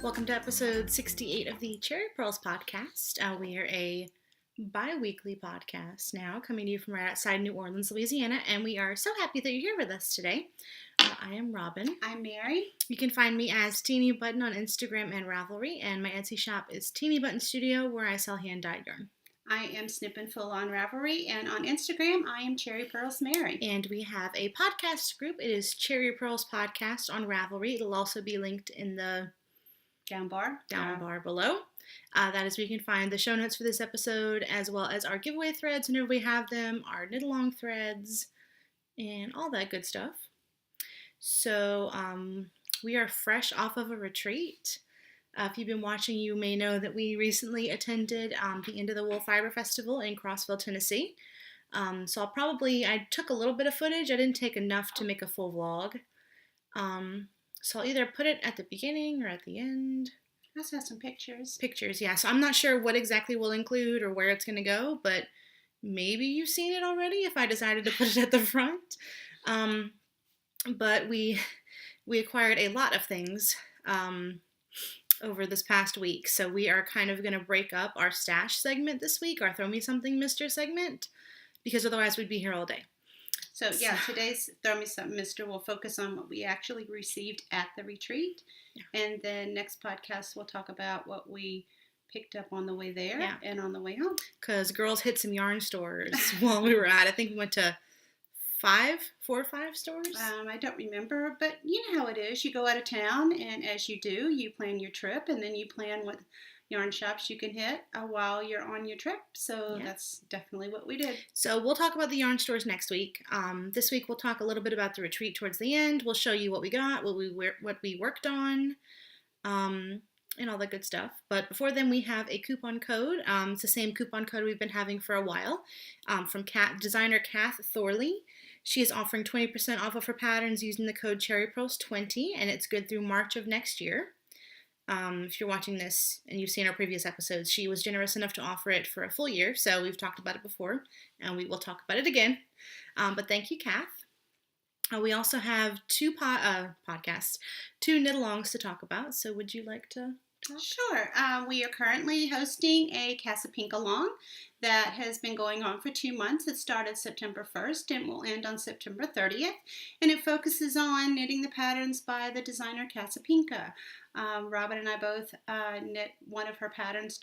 Welcome to episode 68 of the Cherry Purls podcast. We are a bi-weekly podcast now, coming to you from right outside New Orleans, Louisiana, and we are so happy that you're here with us today. I am Robin. I'm Mary. You can find me as Teenybutton on Instagram and Ravelry, and my Etsy shop is Teenybutton Studio, where I sell hand-dyed yarn. I am Snip and Full on Ravelry, and on Instagram, I am Cherry Purls Mary. And we have a podcast group. It is Cherry Purls Podcast on Ravelry. It'll also be linked in the down bar below. That is where you can find the show notes for this episode, as well as our giveaway threads whenever we have them, our knit-along threads, and all that good stuff. So we are fresh off of a retreat. If you've been watching, you may know that we recently attended the End of the Wool Fiber Festival in Crossville, Tennessee. So I took a little bit of footage. I didn't take enough to make a full vlog. So I'll either put it at the beginning or at the end. I also have some pictures. Pictures, yeah. So I'm not sure what exactly we'll include or where it's going to go, but maybe you've seen it already if I decided to put it at the front. But we acquired a lot of things over this past week. So we are kind of going to break up our stash segment this week, our Throw Me Something Mister segment, because otherwise we'd be here all day. So yeah, today's Throw Me Something Mister will focus on what we actually received at the retreat. Yeah. And then next podcast we'll talk about what we picked up on the way there and on the way home. Because girls hit some yarn stores while we were at, I think we went to 4 or 5 stores? I don't remember, but you know how it is. You go out of town, and as you do, you plan your trip, and then you plan what yarn shops you can hit while you're on your trip. So that's definitely what we did. So we'll talk about the yarn stores next week. This week we'll talk a little bit about the retreat towards the end. We'll show you what we got, what we worked on, and all that good stuff. But before then, we have a coupon code. It's the same coupon code we've been having for a while from designer Kath Thorley. She is offering 20% off of her patterns using the code CherryPurls20, and it's good through March of next year. If you're watching this and you've seen our previous episodes, she was generous enough to offer it for a full year, so we've talked about it before, and we will talk about it again. But thank you, Kath. We also have 2 podcasts, 2 knit-alongs to talk about, so would you like to talk? Sure. We are currently hosting a Casa Pink Along that has been going on for 2 months. It started September 1st and will end on September 30th. And it focuses on knitting the patterns by the designer Casa Pinka. Robin and I both knit one of her patterns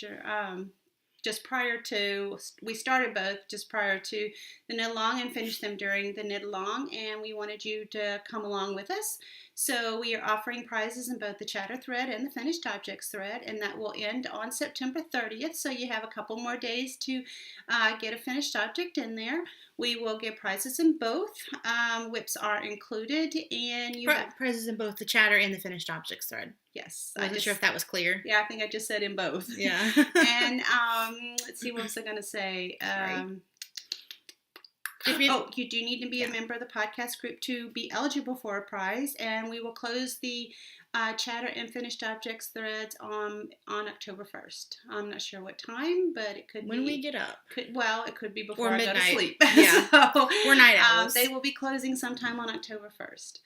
just prior to, we started both just prior to the knit along and finished them during the knit along, and we wanted you to come along with us. So we are offering prizes in both the chatter thread and the finished objects thread, and that will end on September 30th. So you have a couple more days to get a finished object in there. We will give prizes in both. Whips are included, and you have prizes in both the chatter and the finished objects thread. Yes. I wasn't sure if that was clear. Yeah, I think I just said in both. Yeah. And let's see, what was I going to say? You do need to be a member of the podcast group to be eligible for a prize, and we will close the chatter and finished objects threads on October 1st. I'm not sure what time, but it could be when we get up. It could be before or I midnight. go to sleep. Yeah. So, we're night owls. They will be closing sometime on October 1st.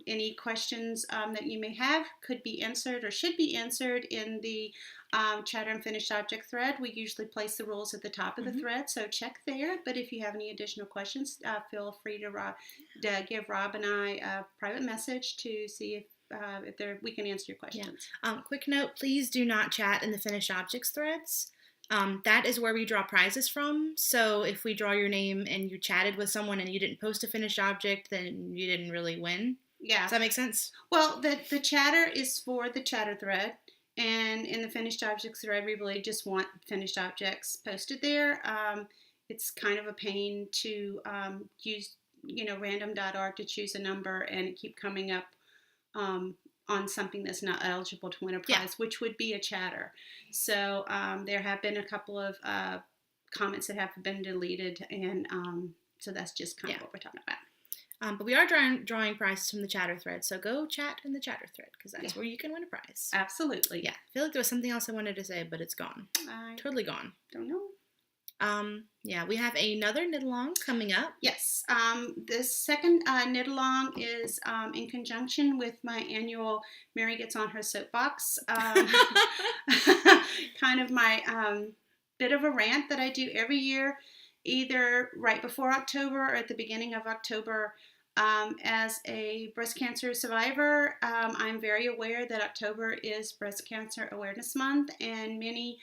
Any questions that you may have could be answered or should be answered in the chatter and finished object thread. We usually place the rules at the top of the thread, so check there. But if you have any additional questions, feel free to give Rob and I a private message to see if we can answer your questions. Yeah. Quick note, please do not chat in the finished objects threads. That is where we draw prizes from. So if we draw your name and you chatted with someone and you didn't post a finished object, then you didn't really win. Yeah. Does that make sense? Well, the chatter is for the chatter thread. And in the finished objects thread, we really just want finished objects posted there. It's kind of a pain to use, random.org to choose a number and keep coming up on something that's not eligible to win a prize, which would be a chatter. So there have been a couple of comments that have been deleted, and so that's just kind of what we're talking about. But we are drawing prizes from the chatter thread, so go chat in the chatter thread, because that's where you can win a prize. Absolutely. Yeah. I feel like there was something else I wanted to say, but it's gone. Totally gone. Don't know. Yeah, we have another knit along coming up. Yes, this second knit along is in conjunction with my annual Mary Gets on Her Soapbox, kind of my bit of a rant that I do every year, either right before October or at the beginning of October. As a breast cancer survivor, I'm very aware that October is Breast Cancer Awareness Month, and many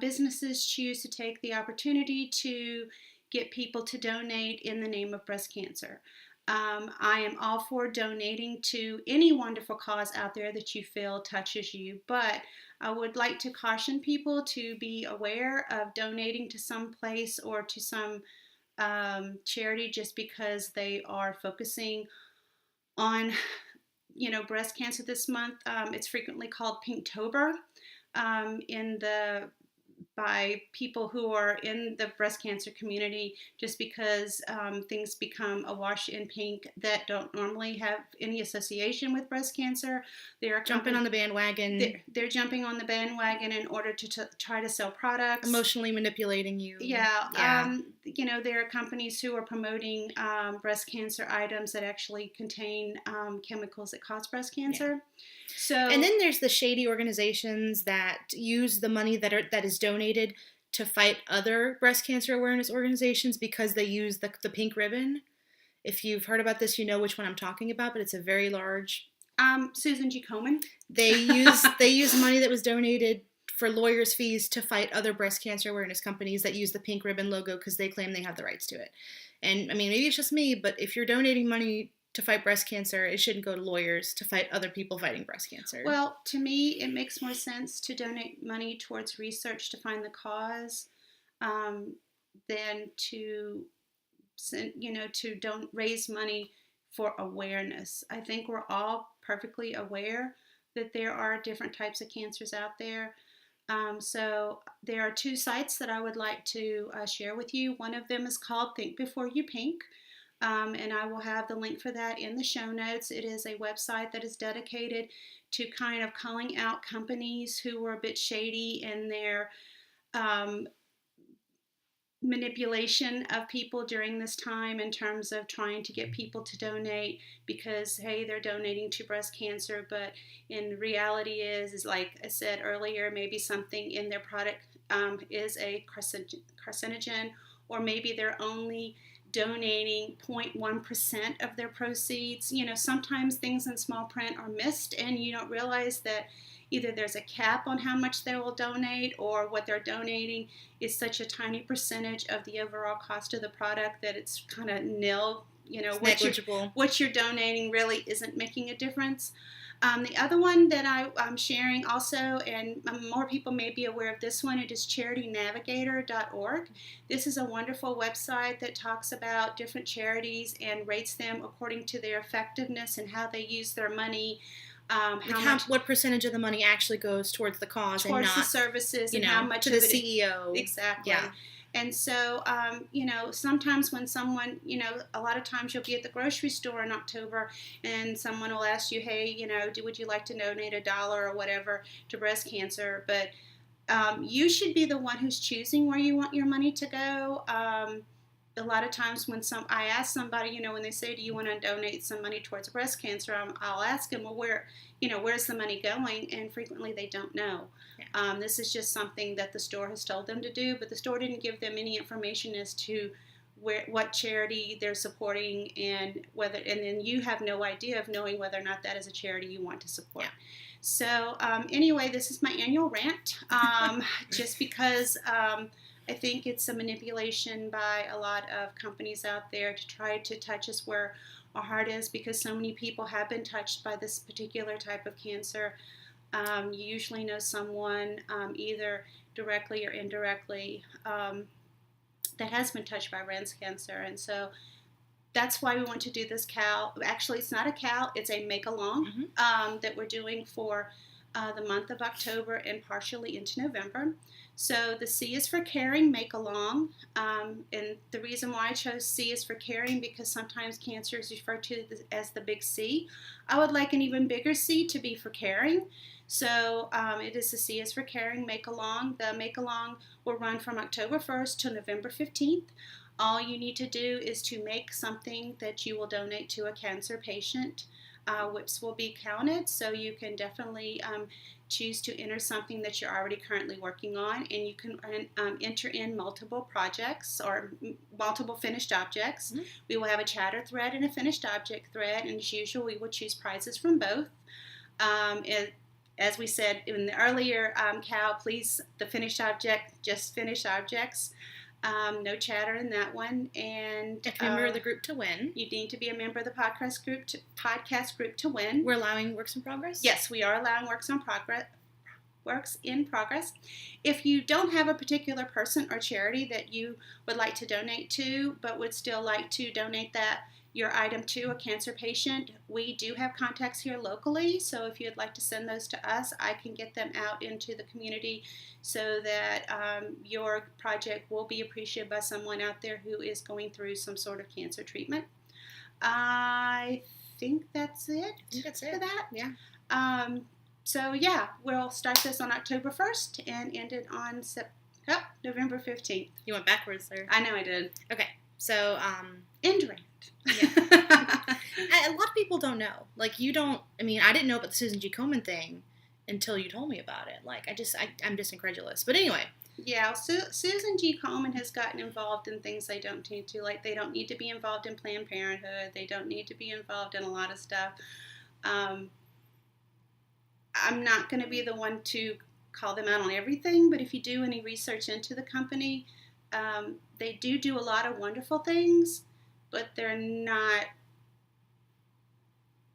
businesses choose to take the opportunity to get people to donate in the name of breast cancer. I am all for donating to any wonderful cause out there that you feel touches you, but I would like to caution people to be aware of donating to some place or to some charity just because they are focusing on, breast cancer this month. It's frequently called Pinktober in the by people who are in the breast cancer community, just because things become awash in pink that don't normally have any association with breast cancer. They're jumping on the bandwagon. They're jumping on the bandwagon in order to try to sell products. Emotionally manipulating you. Yeah. There are companies who are promoting breast cancer items that actually contain chemicals that cause breast cancer. Yeah. So, and then there's the shady organizations that use the money that is donated to fight other breast cancer awareness organizations because they use the pink ribbon. If you've heard about this, you know which one I'm talking about, but it's a very large. Susan G. Komen. They use money that was donated for lawyers' fees to fight other breast cancer awareness companies that use the pink ribbon logo because they claim they have the rights to it. And I mean, maybe it's just me, but if you're donating money to fight breast cancer, it shouldn't go to lawyers to fight other people fighting breast cancer. Well, to me, it makes more sense to donate money towards research to find the cause than to, don't raise money for awareness. I think we're all perfectly aware that there are different types of cancers out there. So there are two sites that I would like to share with you. One of them is called Think Before You Pink. And I will have the link for that in the show notes. It is a website that is dedicated to kind of calling out companies who were a bit shady in their manipulation of people during this time in terms of trying to get people to donate because, hey, they're donating to breast cancer, but in reality is like I said earlier, maybe something in their product is a carcinogen, or maybe they're only donating 0.1% of their proceeds. Sometimes things in small print are missed and you don't realize that either there's a cap on how much they will donate, or what they're donating is such a tiny percentage of the overall cost of the product that it's kind of nil. It's negligible. What you're donating really isn't making a difference. The other one that I'm sharing also, and more people may be aware of this one, it is charitynavigator.org. This is a wonderful website that talks about different charities and rates them according to their effectiveness and how they use their money. What percentage of the money actually goes towards the cause towards and not the services, and how much to of the it CEO. Exactly. Yeah. And so, sometimes when someone, a lot of times you'll be at the grocery store in October and someone will ask you, hey, would you like to donate $1 or whatever to breast cancer? But you should be the one who's choosing where you want your money to go. A lot of times when I ask somebody, when they say, do you want to donate some money towards breast cancer, I'll ask them, well, where's the money going? And frequently they don't know. Yeah. This is just something that the store has told them to do, but the store didn't give them any information as to what charity they're supporting and then you have no idea of knowing whether or not that is a charity you want to support. Yeah. So anyway, this is my annual rant, just because I think it's a manipulation by a lot of companies out there to try to touch us where our heart is, because so many people have been touched by this particular type of cancer. You usually know someone, either directly or indirectly, that has been touched by breast cancer. And so that's why we want to do this CAL. Actually, it's not a CAL, it's a make-along that we're doing for the month of October and partially into November. So the C is for caring, make along. And the reason why I chose C is for caring because sometimes cancer is referred to as the big C. I would like an even bigger C to be for caring. So it is the C is for Caring Make-Along. The Make-Along will run from October 1st to November 15th. All you need to do is to make something that you will donate to a cancer patient, which will be counted. So you can definitely choose to enter something that you're already currently working on, and you can enter in multiple projects or multiple finished objects. Mm-hmm. We will have a chatter thread and a finished object thread, and as usual, we will choose prizes from both. As we said in the earlier Cal, please, the finished object, just finished objects. No chatter in that one. And if you're a member of the group to win. You need to be a member of the podcast group to win. We're allowing works in progress? Yes, we are allowing works in progress. If you don't have a particular person or charity that you would like to donate to, but would still like to donate your item to a cancer patient, we do have contacts here locally, so if you'd like to send those to us, I can get them out into the community so that your project will be appreciated by someone out there who is going through some sort of cancer treatment. I think that's it. For that. Yeah. So yeah, we'll start this on October 1st and end it on November 15th. You went backwards there. I know I did. Okay, so end rant. Yeah. A lot of people don't know. Like, you don't, I mean, I didn't know about the Susan G. Komen thing until you told me about it. Like, I'm just incredulous. But anyway. Yeah, Susan G. Komen has gotten involved in things they don't need to. Like, they don't need to be involved in Planned Parenthood. They don't need to be involved in a lot of stuff. I'm not going to be the one to call them out on everything, but if you do any research into the company, they do a lot of wonderful things, but they're not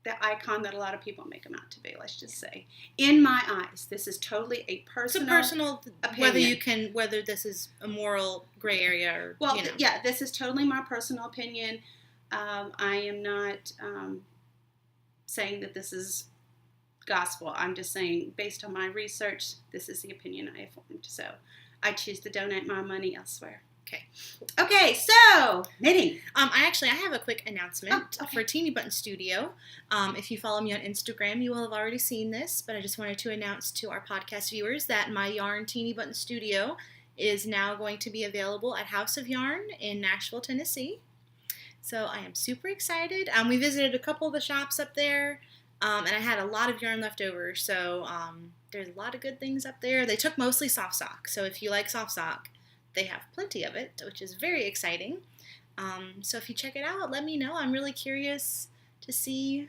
the icon that a lot of people make them out to be, let's just say. In my eyes, this is totally a personal opinion. Whether this is a moral gray area or, well, yeah, this is totally my personal opinion. I am not saying that this is gospel. I'm just saying, based on my research, this is the opinion I have formed. So I choose to donate my money elsewhere. Okay, so knitting. I have a quick announcement for Teenybutton Studio. If you follow me on Instagram, you will have already seen this, but I just wanted to announce to our podcast viewers that my yarn Teenybutton Studio is now going to be available at House of Yarn in Nashville, Tennessee. So I am super excited. We visited a couple of the shops up there, and I had a lot of yarn left over, so there's a lot of good things up there. They took mostly soft sock, so if you like soft sock, they have plenty of it, which is very exciting. So if you check it out, let me know. I'm really curious to see.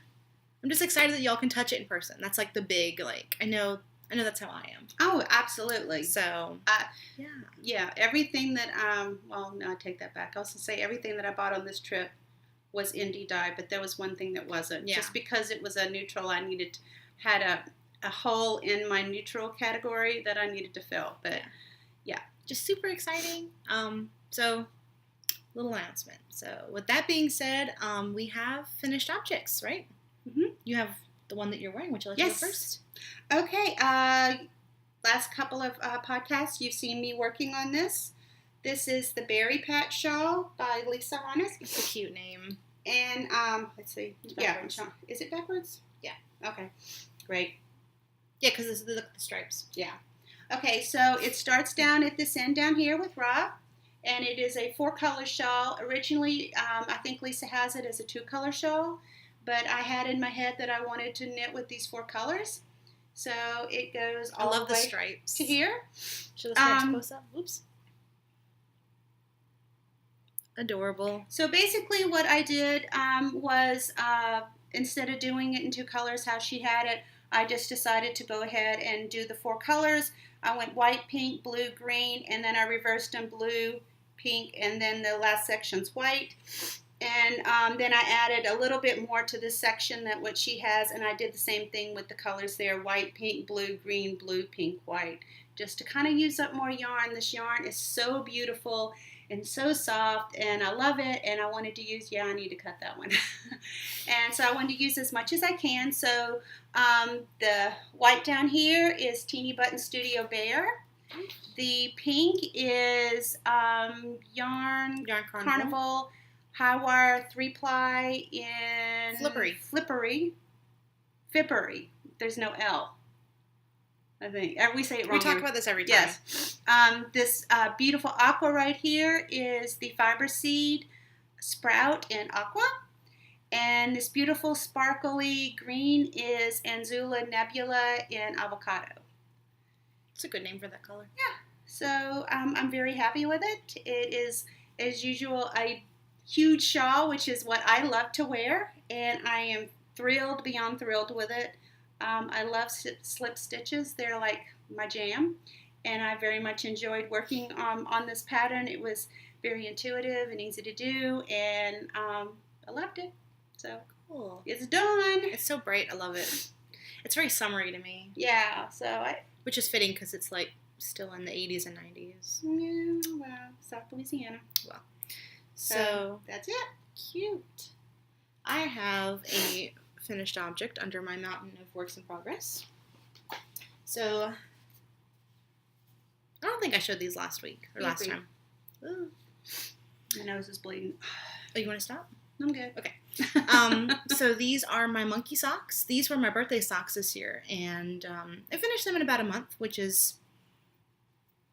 I'm just excited that y'all can touch it in person. That's like the big, like, I know that's how I am. Oh, absolutely. So, yeah. Yeah, everything that, well, no, I take that back. I was going to say everything that I bought on this trip was indie dye, but there was one thing that wasn't. Yeah. Just because it was a neutral, I had a hole in my neutral category that I needed to fill. But, yeah. Just super exciting. So, little announcement. So, with that being said, we have finished objects, right? Mm-hmm. You have the one that you're wearing. Would you like to go first? Okay. Last couple of podcasts, you've seen me working on this. This is the Berry Patch Shawl by Lisa Harness. It's a cute name. And, let's see. Yeah. Is it backwards? Yeah. Okay. Great. Yeah, because look at the stripes. Yeah. Okay, so it starts down at this end down here with Rob, and it is a 4-color shawl. Originally, I think Lisa has it as a 2-color shawl, but I had in my head that I wanted to knit with these 4 colors. So it goes all the way stripes to here. Show the stripes close up. Oops. Adorable. So basically what I did was instead of doing it in 2 colors how she had it, I just decided to go ahead and do the 4 colors. I went white, pink, blue, green, and then I reversed them blue, pink, and then the last section's white. And then I added a little bit more to this section than what she has, and I did the same thing with the colors there, white, pink, blue, green, blue, pink, white, just to kind of use up more yarn. This yarn is so beautiful and so soft, and I love it, and I wanted to use, I need to cut that one. And so I wanted to use as much as I can. So the white down here is Teenybutton Studio Bear. The pink is Yarn Carnival High Wire 3-ply in Flippery. Fippery. There's no L. I think. We say it wrong. We talk about this every time. Yes. This beautiful aqua right here is the fiber seed sprout in aqua. And this beautiful sparkly green is Anzula nebula in avocado. It's a good name for that color. Yeah. So I'm very happy with it. It is, as usual, a huge shawl, which is what I love to wear. And I am thrilled, beyond thrilled with it. I love slip stitches. They're like my jam. And I very much enjoyed working on this pattern. It was very intuitive and easy to do. And I loved it. So cool. It's done. It's so bright. I love it. It's very summery to me. Yeah. Which is fitting because it's like still in the 80s and 90s. Yeah. Well, South Louisiana. Well. So that's it. Cute. I have a finished object under my mountain of works in progress. So I don't think I showed these last week or last time. Ooh. My nose is bleeding. Oh, you want to stop? I'm good. Okay. So these are my monkey socks. These were my birthday socks this year, and I finished them in about a month, which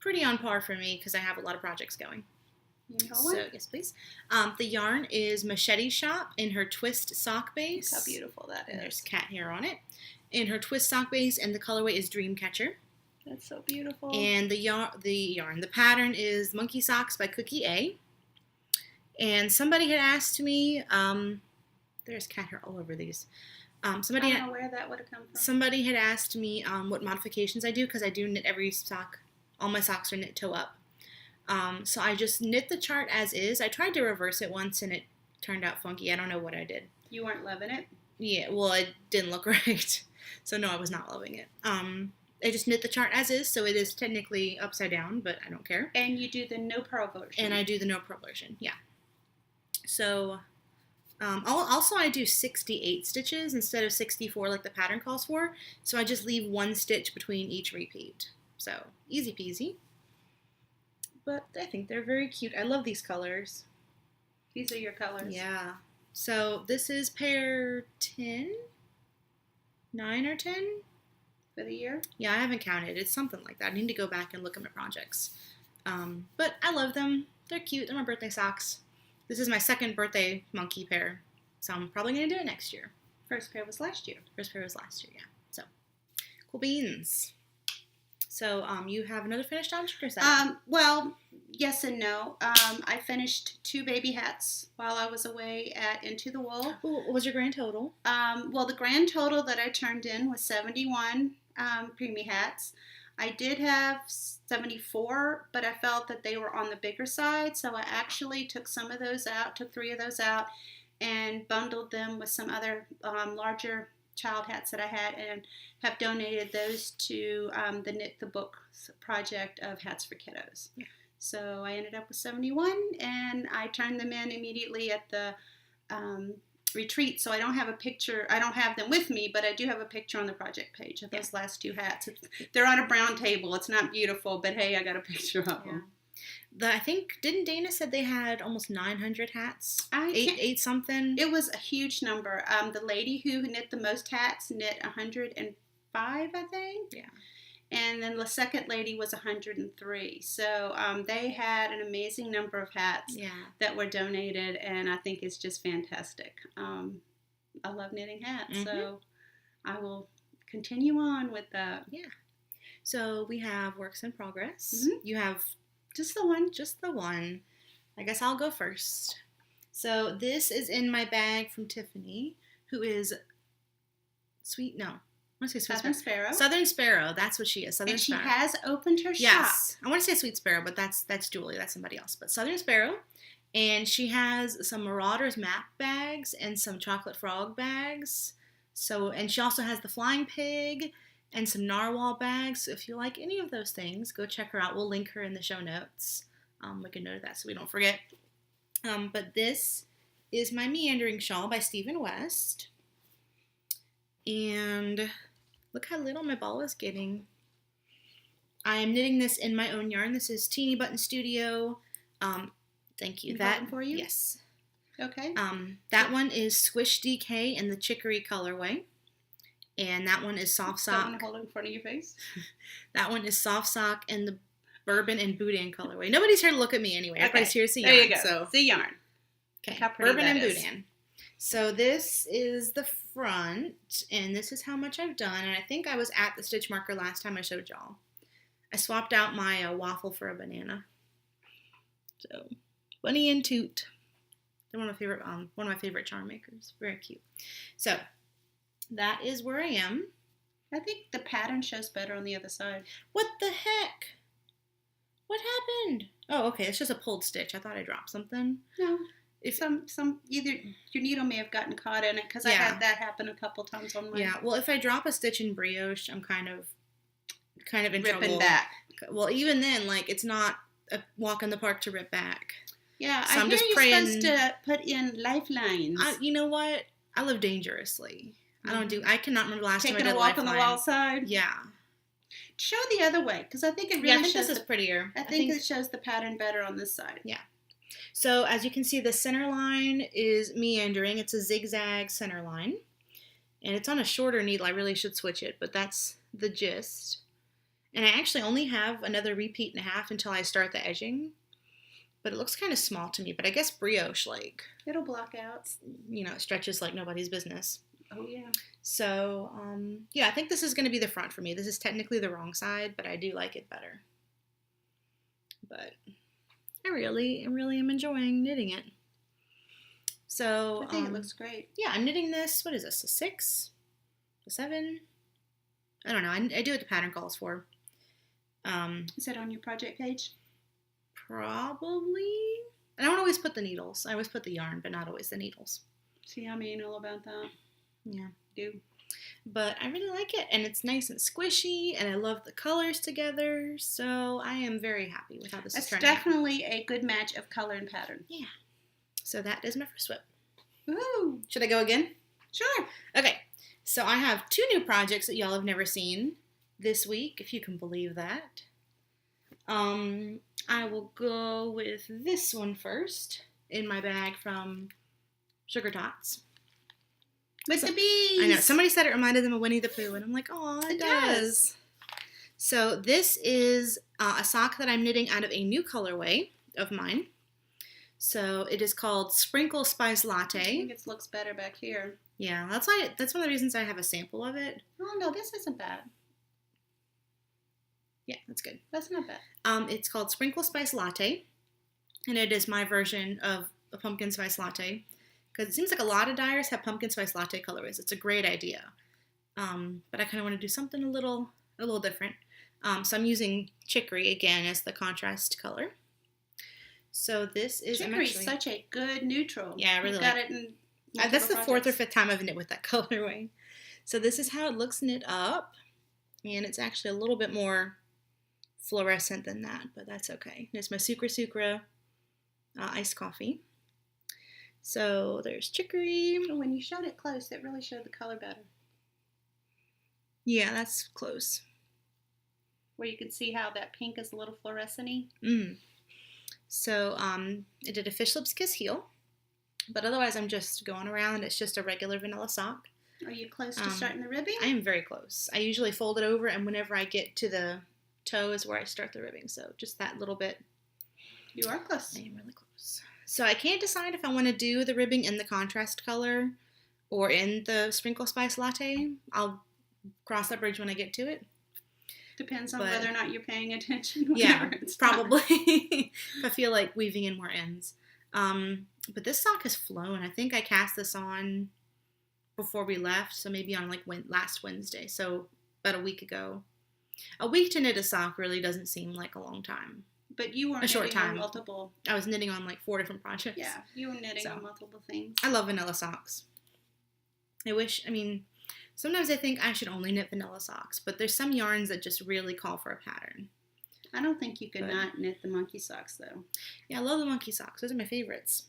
pretty on par for me because I have a lot of projects going. So, yes, please. The yarn is Machete Shop in her twist sock base. Look how beautiful that is. And there's cat hair on it. In her twist sock base, and the colorway is Dreamcatcher. That's so beautiful. And the pattern is Monkey Socks by Cookie A. And somebody had asked me, there's cat hair all over these. I don't know where that would have come from. Somebody had asked me what modifications I do, because I do knit every sock. All my socks are knit toe up. So I just knit the chart as is. I tried to reverse it once and it turned out funky. I don't know what I did. You weren't loving it? Yeah, well, it didn't look right. So no, I was not loving it. I just knit the chart as is, so it is technically upside down, but I don't care. And you do the no purl version. And I do the no purl version, yeah. So, also I do 68 stitches instead of 64 like the pattern calls for. So I just leave one stitch between each repeat. So, easy peasy. But I think they're very cute. I love these colors. These are your colors. Yeah. So this is pair 10? 9 or 10? For the year? Yeah, I haven't counted. It's something like that. I need to go back and look at my projects. But I love them. They're cute. They're my birthday socks. This is my second birthday monkey pair. So I'm probably going to do it next year. First pair was last year. First pair was last year, yeah. So, cool beans. So, you have another finished object or something? Well, yes and no. I finished 2 baby hats while I was away at Into the Wool. What was your grand total? Well, the grand total that I turned in was 71 preemie hats. I did have 74, but I felt that they were on the bigger side, so I actually took some of those out, took 3 of those out, and bundled them with some other larger child hats that I had, and have donated those to the Knit the Book project of Hats for Kiddos. Yeah. So I ended up with 71, and I turned them in immediately at the retreat. So I don't have a picture. I don't have them with me, but I do have a picture on the project page of those last 2 hats. They're on a brown table. It's not beautiful, but hey, I got a picture of them. I think, didn't Dana said they had almost 900 hats? Eight something? It was a huge number. The lady who knit the most hats knit 105, I think. Yeah. And then the second lady was 103. So they had an amazing number of hats that were donated, and I think it's just fantastic. I love knitting hats, so I will continue on with that. Yeah. So we have works in progress. Mm-hmm. You have just the one. Just the one. I guess I'll go first. So this is in my bag from Tiffany, who is Southern Sparrow. Southern Sparrow, that's what she is. Southern Sparrow. And she has opened her shop. Yes. I want to say Sweet Sparrow, but that's Julie. That's somebody else. But Southern Sparrow. And she has some Marauders map bags and some Chocolate Frog bags. And she also has the Flying Pig and some Narwhal bags. So if you like any of those things, go check her out. We'll link her in the show notes. Make a note of that so we don't forget. But this is my Meandering Shawl by Stephen West. And look how little my ball is getting. I am knitting this in my own yarn. This is Teenybutton Studio. Thank you. That for you? Yes. Okay. That one is Squish DK in the Chicory colorway. And that one is soft sock. Don't hold it in front of your face. That one is soft sock in the bourbon and boudin colorway. Nobody's here to look at me anyway. Okay. Everybody's here to see yarn. There you go. So. See yarn. Okay, How pretty bourbon that and is. boudin. So this is the front, and this is how much I've done. And I think I was at the stitch marker last time I showed y'all. I swapped out my waffle for a banana. So, Bunny and Toot. They're one of my favorite charm makers. Very cute. So, that is where I am. I think the pattern shows better on the other side. What the heck? What happened? Oh, okay. It's just a pulled stitch. I thought I dropped something. No. Some either your needle may have gotten caught in it because I had that happen a couple times on mine. Yeah. Well, if I drop a stitch in brioche, I'm kind of in ripping trouble. back. Well, even then, like, it's not a walk in the park to rip back. Yeah, so I I'm hear just you're praying. supposed to put in lifelines. You know what? I live dangerously. I cannot remember the last time I Taking did a walk lifeline. on the wall side. Yeah. Show the other way because I think it really I think shows. this is prettier. I think it shows the pattern better on this side. Yeah. So as you can see, the center line is meandering. It's a zigzag center line, and it's on a shorter needle. I really should switch it, but that's the gist. And I actually only have another repeat and a half until I start the edging. But it looks kind of small to me. But I guess brioche, like, It'll block out. it stretches like nobody's business. Oh, yeah. So, yeah, I think this is going to be the front for me. This is technically the wrong side, but I do like it better. But I really am enjoying knitting it. So, I think it looks great. Yeah, I'm knitting this. What is this? A 6? A 7? I don't know. I do what the pattern calls for. Is that on your project page? Probably. I don't always put the needles. I always put the yarn, but not always the needles. See how anal about that? Yeah. Do. But I really like it, and it's nice and squishy, and I love the colors together, so I am very happy with how this is turning out. That's definitely a good match of color and pattern. Yeah. So that is my first whip. Woo! Should I go again? Sure. Okay. So I have 2 new projects that y'all have never seen this week, if you can believe that. I will go with this one first in my bag from Sugar Tots. With the bees. I know. Somebody said it reminded them of Winnie the Pooh, and I'm like, oh, it does. So this is a sock that I'm knitting out of a new colorway of mine. So it is called Sprinkle Spice Latte. I think it looks better back here. Yeah, that's one of the reasons I have a sample of it. Oh, no, this isn't bad. Yeah, that's good. That's not bad. It's called Sprinkle Spice Latte, and it is my version of a pumpkin spice latte. Because it seems like a lot of dyers have pumpkin spice latte colorways. It's a great idea. But I kind of want to do something a little different. So I'm using chicory again as the contrast color. So this is Chicory is such a good neutral. Yeah, I really got it in that's the multiple 4th or 5th time I've knit with that colorway. So this is how it looks knit up, and it's actually a little bit more fluorescent than that, but that's okay. And it's my Sucra iced coffee. So there's chicory. When you showed it close, it really showed the color better. Yeah, that's close. Where you can see how that pink is a little fluorescent-y. So I did a Fish Lips Kiss heel, but otherwise I'm just going around. It's just a regular vanilla sock. Are you close to starting the ribbing? I am very close. I usually fold it over, and whenever I get to the toe is where I start the ribbing. So just that little bit. You are close. I am really close. So I can't decide if I want to do the ribbing in the contrast color or in the Sprinkle Spice Latte. I'll cross that bridge when I get to it. Depends on whether or not you're paying attention. Yeah, probably. If I feel like weaving in more ends. But this sock has flown. I think I cast this on before we left, so maybe on like last Wednesday, so about a week ago. A week to knit a sock really doesn't seem like a long time. But you were knitting on multiple. I was knitting on like 4 different projects. Yeah, you were knitting on multiple things. I love vanilla socks. Sometimes I think I should only knit vanilla socks, but there's some yarns that just really call for a pattern. I don't think you could not knit the monkey socks, though. Yeah, I love the monkey socks. Those are my favorites.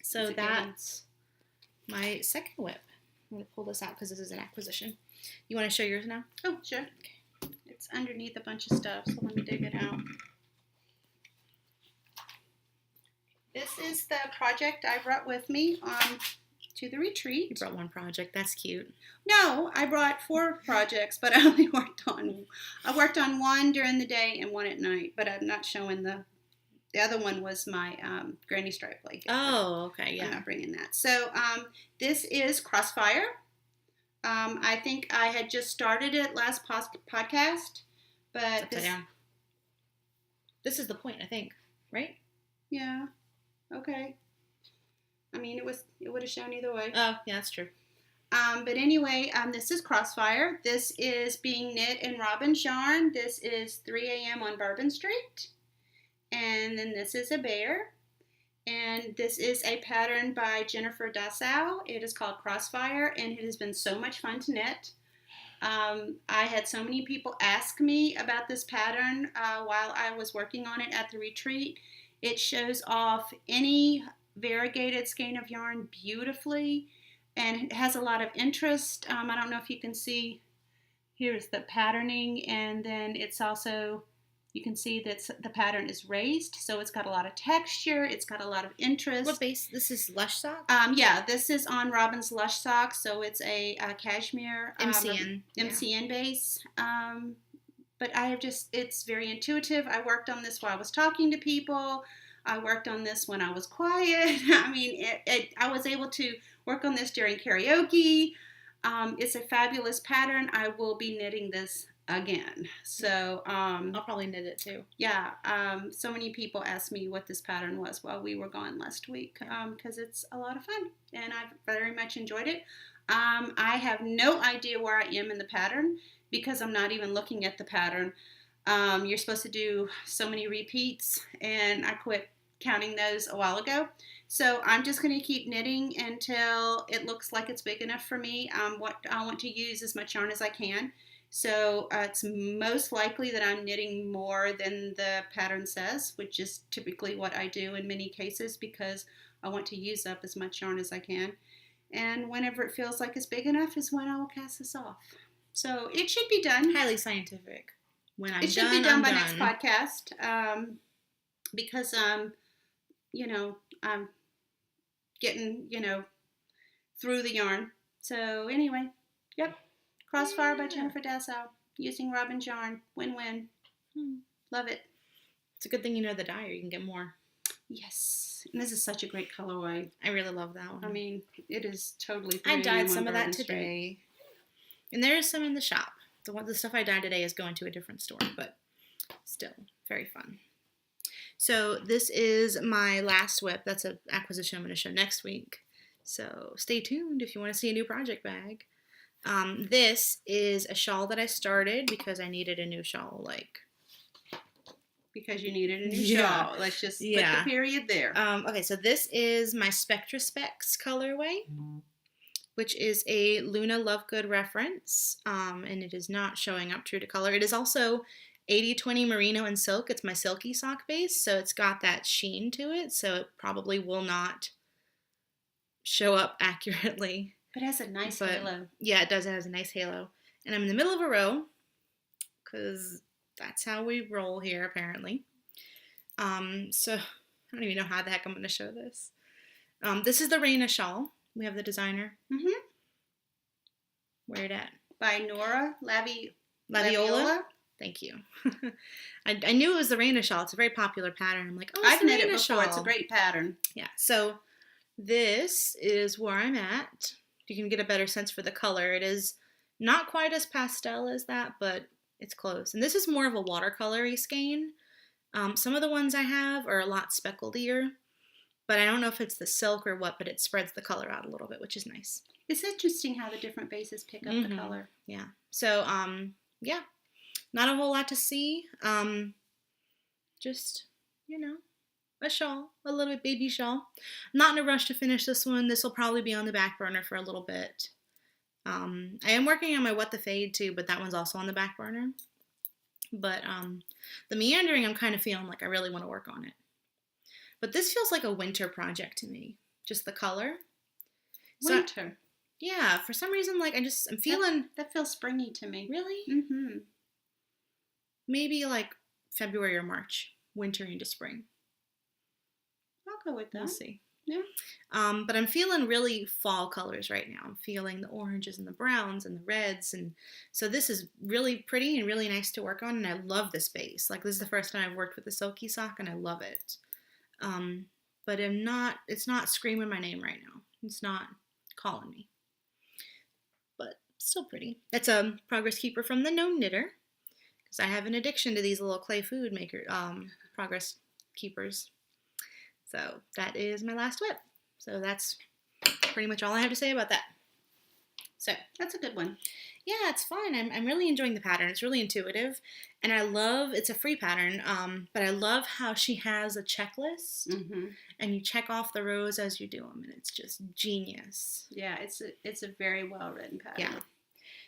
So that's my second whip. I'm going to pull this out because this is an acquisition. You want to show yours now? Oh, sure. Okay. It's underneath a bunch of stuff, so let me dig it out. This is the project I brought with me on to the You retreat. brought one project. That's cute. No, I brought 4 projects, but I only worked on one during the day and one at night, but I'm not showing the other one was my granny stripe blanket. Oh, okay, yeah. I'm not bringing that. So this is Crossfire. I think I had just started it last podcast, but It's upside down. This is the point, I think, right? Yeah. Okay. I mean, it would have shown either way. Oh, yeah, that's true. But anyway, this is Crossfire. This is being knit in Robin's yarn. This is 3 a.m. on Bourbon Street. And then this is a bear. And this is a pattern by Jennifer Dassau. It is called Crossfire, and it has been so much fun to knit. I had so many people ask me about this pattern while I was working on it at the retreat. It shows off any variegated skein of yarn beautifully, and it has a lot of interest. I don't know if you can see, here's the patterning, and then it's also, you can see that the pattern is raised, so it's got a lot of texture, it's got a lot of interest. What base? This is Lush Sock? Yeah, this is on Robin's Lush Sock, so it's a cashmere MCN base. But I have it's very intuitive. I worked on this while I was talking to people. I worked on this when I was quiet. I mean, I was able to work on this during karaoke. It's a fabulous pattern. I will be knitting this again. So I'll probably knit it too. Yeah. So many people asked me what this pattern was while we were gone last week, because it's a lot of fun and I've very much enjoyed it. I have no idea where I am in the pattern because I'm not even looking at the pattern. You're supposed to do so many repeats, and I quit counting those a while ago. So I'm just going to keep knitting until it looks like it's big enough for me. What I want to use as much yarn as I can. So it's most likely that I'm knitting more than the pattern says, which is typically what I do in many cases because I want to use up as much yarn as I can. And whenever it feels like it's big enough is when I will cast this off. So it should be done. Highly scientific. When I'm it should done, be done I'm by done. next podcast because, I'm getting, through the yarn. So anyway, yep. Crossfire by Jennifer Dassau, using Robin's yarn. Win-win. Love it. It's a good thing you know the dye, or you can get more. Yes. And this is such a great colorway. I really love that one. I mean, it is totally I dyed on some of that Bourbon today. And there is some in the shop. The stuff I dyed today is going to a different store, but still very fun. So this is my last whip. That's an acquisition I'm going to show next week. So stay tuned if you want to see a new project bag. This is a shawl that I started because I needed a new shawl, because you needed a new Yeah. shawl. Let's just put Yeah. the period there. Okay, so this is my Spectra Specs colorway, which is a Luna Lovegood reference, and it is not showing up true to color. It is also 80/20 merino and silk. It's my silky sock base, so it's got that sheen to it, so it probably will not show up accurately. But it has a nice halo. Yeah, it does. It has a nice halo. And I'm in the middle of a row, because that's how we roll here, apparently. So I don't even know how the heck I'm going to show this. This is the Raina shawl. We have the designer. Mm-hmm. Where it at? By Nora Laviola. Thank you. I knew it was the Raina shawl. It's a very popular pattern. I'm like, oh, it's I've the knit it Raina before. shawl. It's a great pattern. Yeah. So this is where I'm at. You can get a better sense for the color. It is not quite as pastel as that, but it's close. And this is more of a watercolory skein. Some of the ones I have are a lot speckledier, but I don't know if it's the silk or what, but it spreads the color out a little bit, which is nice. It's interesting how the different bases pick up the color. Yeah. So, yeah, not a whole lot to see. Just, a shawl, a little baby shawl. Not in a rush to finish this one. This will probably be on the back burner for a little bit. I am working on my What the Fade too, but that one's also on the back burner. But the meandering, I'm kind of feeling like I really want to work on it. But this feels like a winter project to me. Just the color. Winter. So, yeah, for some reason, I'm feeling... That feels springy to me. Really? Mm-hmm. Maybe February or March. Winter into spring. I'll go with that. We'll see. Yeah. But I'm feeling really fall colors right now. I'm feeling the oranges and the browns and the reds, and so this is really pretty and really nice to work on. And I love this base. Like, this is the first time I've worked with a silky sock, and I love it. Um, but it's not screaming my name right now. It's not calling me, but still pretty. That's a progress keeper from the Gnome Knitter, because I have an addiction to these little clay food maker progress keepers. So that is my last whip. So that's pretty much all I have to say about that. So That's a good one. yeah, it's fun. I'm really enjoying the pattern. It's really intuitive, and I love, it's a free pattern, but I love how she has a checklist, Mm-hmm. and you check off the rows as you do them, and it's just genius. Yeah, it's a very well written pattern. Yeah.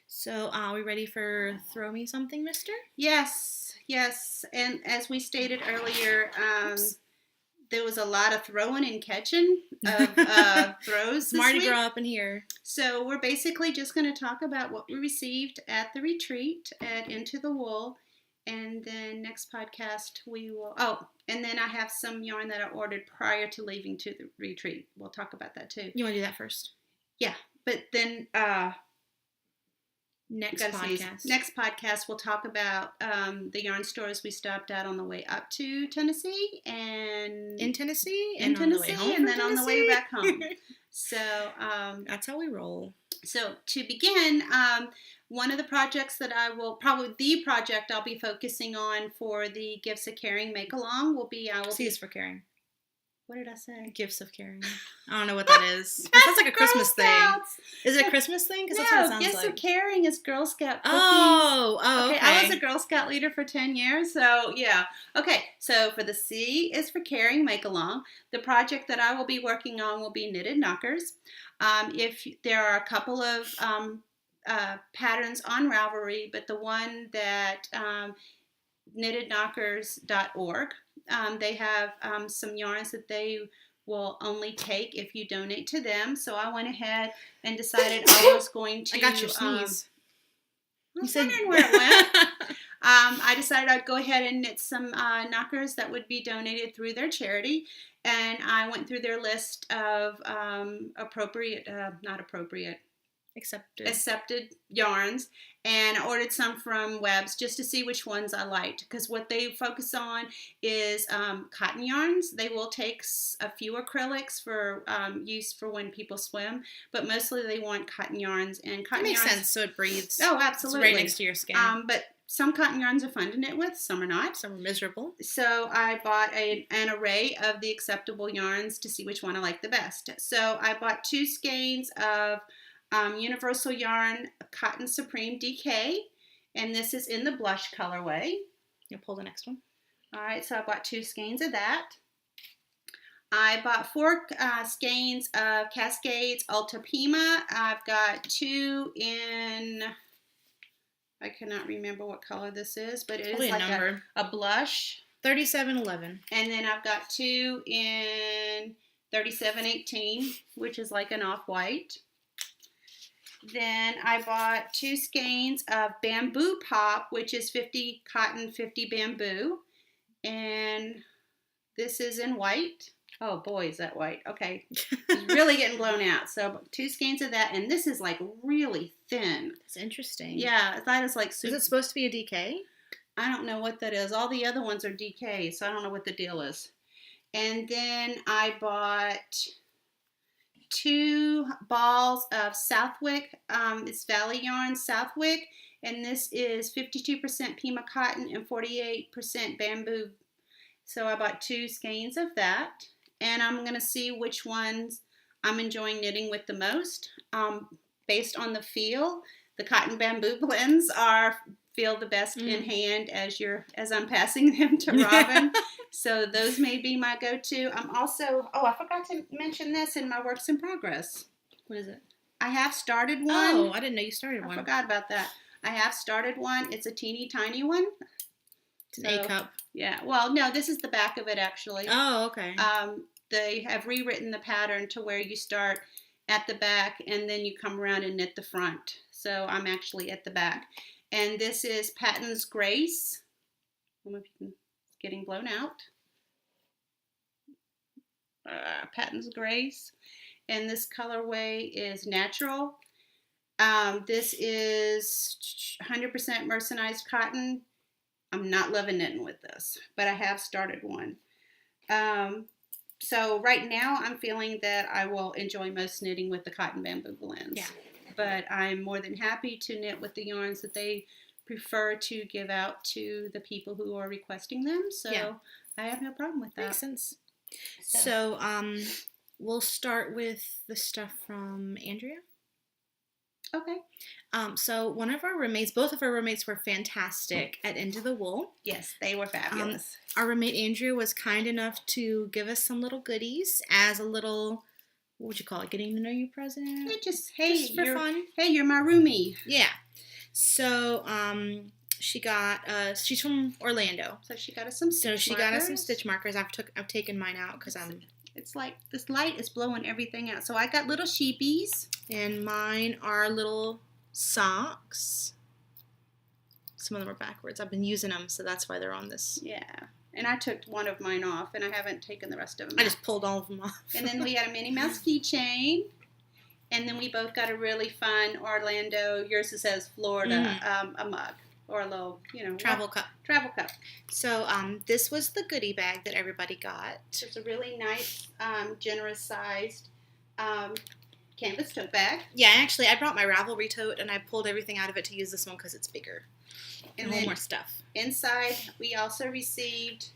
So are we ready for Throw Me Something, Mister? Yes, yes. And as we stated earlier, there was a lot of throwing and catching of throws this Mardi week. Gras up in here. So we're basically just going to talk about what we received at the retreat at Into the Wool. And then next podcast we will, and then I have some yarn that I ordered prior to leaving to the retreat. We'll talk about that too. You want to do that first? Yeah, but then Next podcast. Next podcast, we'll talk about the yarn stores we stopped at on the way up to Tennessee and in Tennessee, on the way home, and then on the way back home. So that's how we roll. So to begin, one of the projects that probably the project I'll be focusing on for the Gifts of Caring Make Along will be C is for caring. What did I say? Gifts of Caring. I don't know what that is. It sounds like a Christmas thing. Is it a Christmas thing? Because that's what it sounds Gifts like. of Caring is Girl Scout cookies. Okay. I was a Girl Scout leader for 10 years, so yeah. Okay, so for the C is for Caring Make Along, the project that I will be working on will be Knitted Knockers. If there are a couple of patterns on Ravelry, but the one that knittedknockers.org, they have some yarns that they will only take if you donate to them. So I went ahead and decided I was going to. I got your sneeze. I was wondering where it went. I decided I'd go ahead and knit some knockers that would be donated through their charity. And I went through their list of accepted yarns, and I ordered some from Webs just to see which ones I liked, because what they focus on is cotton yarns. They will take a few acrylics for use for when people swim, but mostly they want cotton yarns. And cotton makes yarns, sense, so it breathes. Oh, absolutely. It's right next to your skin. But some cotton yarns are fun to knit with, some are not. Some are miserable. So I bought an array of the acceptable yarns to see which one I like the best. So I bought 2 skeins of Universal Yarn Cotton Supreme DK, and this is in the blush colorway. You'll pull the next one. All right, so I bought 2 skeins of that. I bought 4 skeins of Cascades Ulta Pima. I've got 2 in, I cannot remember what color this is, but it is like a blush. 3711. And then I've got 2 in 3718, which is like an off-white. Then I bought 2 skeins of Bamboo Pop, which is 50 cotton, 50 bamboo. And this is in white. Oh boy, is that white. Okay. It's really getting blown out. So 2 skeins of that. And this is like really thin. That's interesting. Yeah, that is like super. Is it supposed to be a DK? I don't know what that is. All the other ones are DK, so I don't know what the deal is. And then I bought 2 balls of Southwick. It's Valley Yarn Southwick, and this is 52% Pima cotton and 48% bamboo. So I bought 2 skeins of that, and I'm going to see which ones I'm enjoying knitting with the most. Based on the feel, the cotton bamboo blends feel the best in hand as I'm passing them to Robin. So those may be my go-to. I'm also, I forgot to mention this in my works in progress. What is it? I have started one. Oh, I didn't know you started one. I forgot about that. I have started one. It's a teeny tiny one. It's an A-cup. Yeah. Well, no, this is the back of it actually. Oh, okay. They have rewritten the pattern to where you start at the back and then you come around and knit the front. So I'm actually at the back. And this is Patton's Grace. I don't know if you can, it's getting blown out. Patton's Grace. And this colorway is natural. This is 100% mercerized cotton. I'm not loving knitting with this, but I have started one. So right now I'm feeling that I will enjoy most knitting with the cotton bamboo blends. Yeah. But I'm more than happy to knit with the yarns that they prefer to give out to the people who are requesting them. So yeah. I have no problem with that. Makes sense. So we'll start with the stuff from Andrea. Okay. So one of our roommates, both of our roommates were fantastic at Into the Wool. Yes, they were fabulous. Our roommate Andrea was kind enough to give us some little goodies as a little, what would you call it, getting to know you present? Yeah, just for fun. Hey, you're my roomie. Yeah. So she got she's from Orlando. So she got us some stitch markers. I've taken mine out because it's like this light is blowing everything out. So I got little sheepies. And mine are little socks. Some of them are backwards. I've been using them, so that's why they're on this. Yeah. And I took one of mine off, and I haven't taken the rest of them I just pulled all of them off. And then we got a Minnie Mouse keychain. And then we both got a really fun Orlando, yours says Florida, a mug. Or a little, travel cup. Travel cup. So this was the goodie bag that everybody got. It's a really nice, generous sized canvas tote bag. Yeah, actually, I brought my Ravelry tote and I pulled everything out of it to use this one because it's bigger. And a little more stuff. Inside, we also received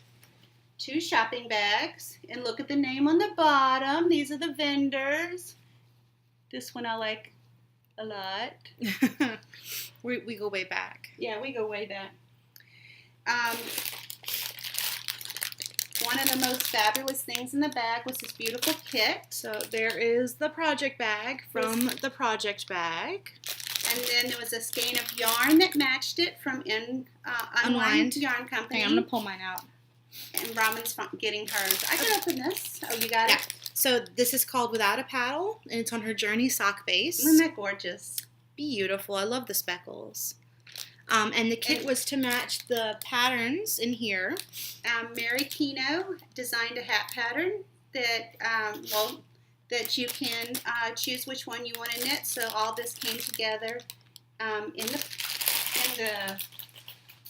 2 shopping bags. And look at the name on the bottom. These are the vendors. This one I like a lot. We go way back. Yeah, we go way back. One of the most fabulous things in the bag was this beautiful kit. So there is the project bag from the project bag. And then there was a skein of yarn that matched it from Unwind Yarn Company. Hang on, I'm going to pull mine out. And Robin's getting hers. I can open this. Oh, you got it? So this is called Without a Paddle, and it's on her Journey sock base. Isn't that gorgeous? Beautiful. I love the speckles. And the kit was to match the patterns in here. Mary Kino designed a hat pattern that, that you can choose which one you want to knit. So all this came together in the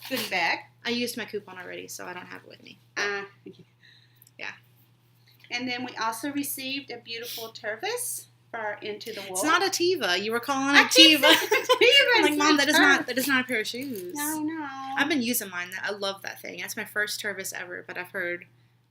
goodie bag. I used my coupon already, so I don't have it with me. Yeah. And then we also received a beautiful turvis for Into the Wool. It's not a Tiva. You were calling it Tiva. I'm like, Mom, that is not a pair of shoes. No. I've been using mine. I love that thing. That's my first turvis ever, but I've heard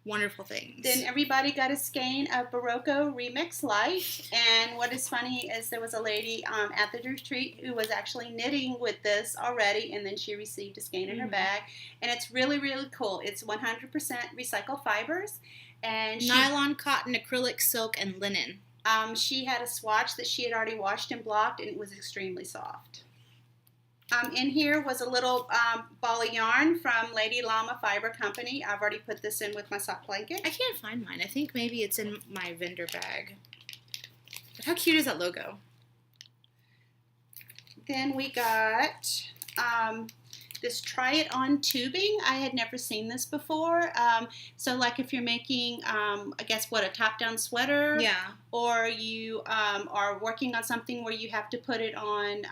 wonderful things. Then everybody got a skein of Barocco Remix Light. And what is funny is there was a lady at the retreat who was actually knitting with this already, and then she received a skein in her bag. And it's really, really cool. It's 100% recycled fibers. And nylon, cotton, acrylic, silk, and linen. She had a swatch that she had already washed and blocked, and it was extremely soft. In here was a little ball of yarn from Lady Llama Fiber Company. I've already put this in with my sock blanket. I can't find mine. I think maybe it's in my vendor bag. But how cute is that logo? Then we got this Try It On tubing. I had never seen this before. So like if you're making, I guess, a top-down sweater. Yeah. Or you are working on something where you have to put it on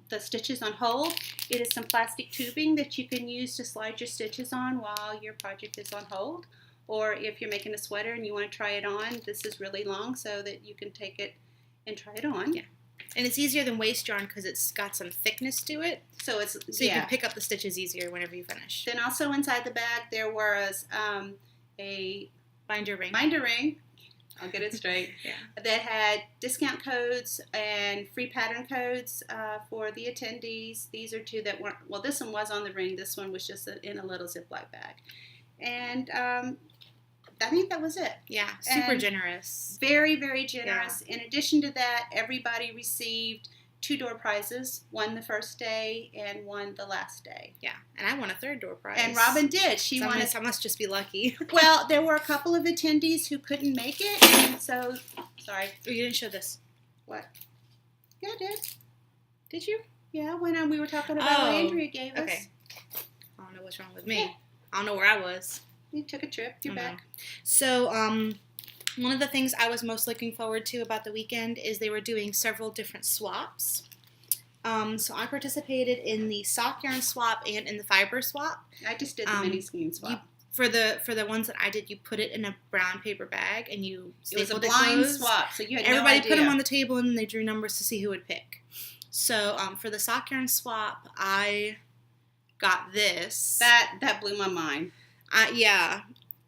the stitches on hold. It is some plastic tubing that you can use to slide your stitches on while your project is on hold. Or if you're making a sweater and you want to try it on, this is really long so that you can take it and try it on. Yeah. And it's easier than waste yarn because it's got some thickness to it. So you can pick up the stitches easier whenever you finish. Then also inside the bag there was a binder ring. I'll get it straight. Yeah. That had discount codes and free pattern codes for the attendees. These are 2 that weren't, well, this one was on the ring. This one was just in a little Ziploc bag. And I think that was it. Yeah, super generous. Very, very generous. Yeah. In addition to that, everybody received 2 door prizes, one the first day and one the last day. Yeah, and I won a 3rd door prize. And Robin did. I must just be lucky. Well, there were a couple of attendees who couldn't make it, and so, sorry. Oh, you didn't show this. What? Yeah, I did. Did you? Yeah, when we were talking about what Andrea gave us. Okay. I don't know what's wrong with me. Yeah. I don't know where I was. You took a trip. You're back. So, One of the things I was most looking forward to about the weekend is they were doing several different swaps. So I participated in the sock yarn swap and in the fiber swap. I just did the mini skein swap. For the ones that I did, you put it in a brown paper bag and you stapled it was a blind closed. swap, so you had Everybody no idea. put them on the table and then they drew numbers to see who would pick. So for the sock yarn swap, I got this. That blew my mind. Yeah.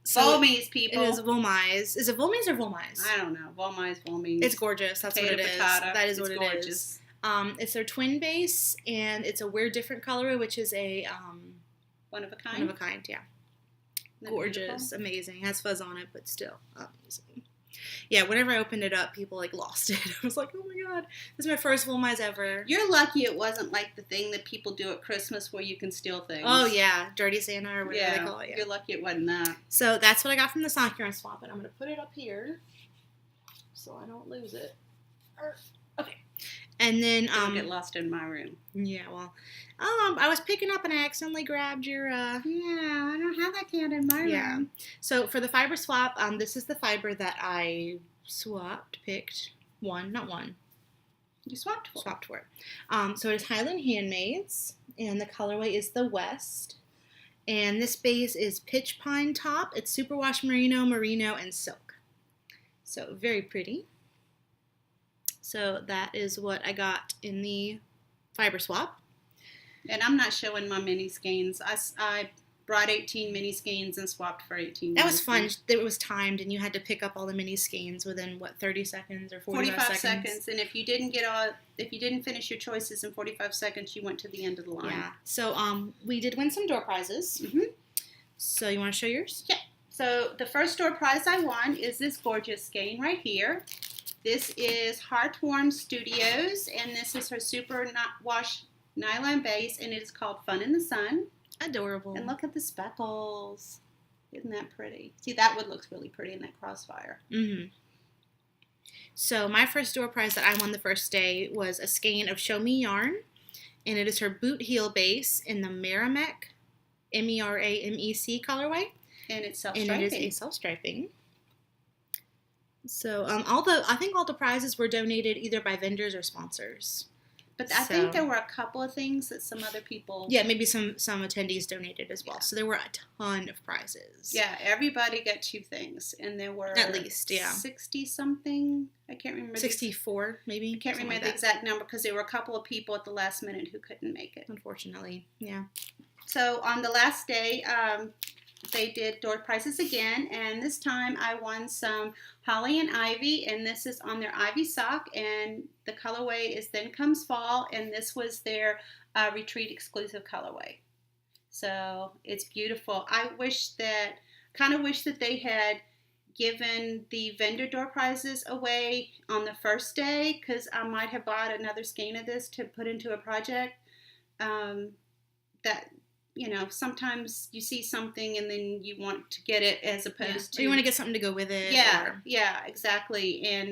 So Volmise, people. It is Volmise. Is it Volmise or Volmise? I don't know. Volmise. It's gorgeous. That's what it is. That is what it is. It's their twin base, and it's a weird different colorway, which is a one of a kind. One of a kind, yeah. Gorgeous, amazing. Has fuzz on it, but still amazing. Yeah, whenever I opened it up, people like lost it. I was like, oh my god, this is my first Volmise ever. You're lucky it wasn't like the thing that people do at Christmas where you can steal things. Oh yeah, Dirty Santa or whatever they call it. Yeah, you're lucky it wasn't that. So that's what I got from the sock yarn swap, and I'm gonna put it up here so I don't lose it. Okay. And then don't get lost in my room. Yeah, well, I was picking up and I accidentally grabbed your. Yeah, I don't have that can in my room. So for the fiber swap, this is the fiber that I picked. Not one. You swapped for. Swapped for it. So it is Highland Handmaids, and the colorway is the West. And this base is Pitch Pine Top. It's superwash merino, and silk. So very pretty. So that is what I got in the fiber swap. And I'm not showing my mini skeins. I brought 18 mini skeins and swapped for 18 That was fun. It was timed, and you had to pick up all the mini skeins within, 30 seconds or 45 seconds. And if you didn't finish your choices in 45 seconds, you went to the end of the line. Yeah. So we did win some door prizes. Mm-hmm. So you want to show yours? Yeah. So the first door prize I won is this gorgeous skein right here. This is Heartwarm Studios, and this is her super wash nylon base, and it is called Fun in the Sun. Adorable. And look at the speckles. Isn't that pretty? See, that would look really pretty in that crossfire. Mm-hmm. So my first door prize that I won the first day was a skein of Show Me Yarn, and it is her boot heel base in the Meramec, MERAMEC colorway. And it's self-striping. And it is a self-striping. So I think all the prizes were donated either by vendors or sponsors. But I think there were a couple of things that some other people... Yeah, maybe some attendees donated as well. Yeah. So there were a ton of prizes. Yeah, everybody got 2 things. And there were... At least, yeah. 60-something. I can't remember. 64, maybe. I can't remember the exact number because there were a couple of people at the last minute who couldn't make it. Unfortunately, yeah. So on the last day... they did door prizes again, and this time I won some Holly and Ivy, and this is on their Ivy sock, and the colorway is Then Comes Fall, and this was their retreat exclusive colorway. So it's beautiful. I kind of wish that they had given the vendor door prizes away on the first day, because I might have bought another skein of this to put into a project that... You know, sometimes you see something and then you want to get it as opposed to... Or you want to get something to go with it. Yeah, exactly. And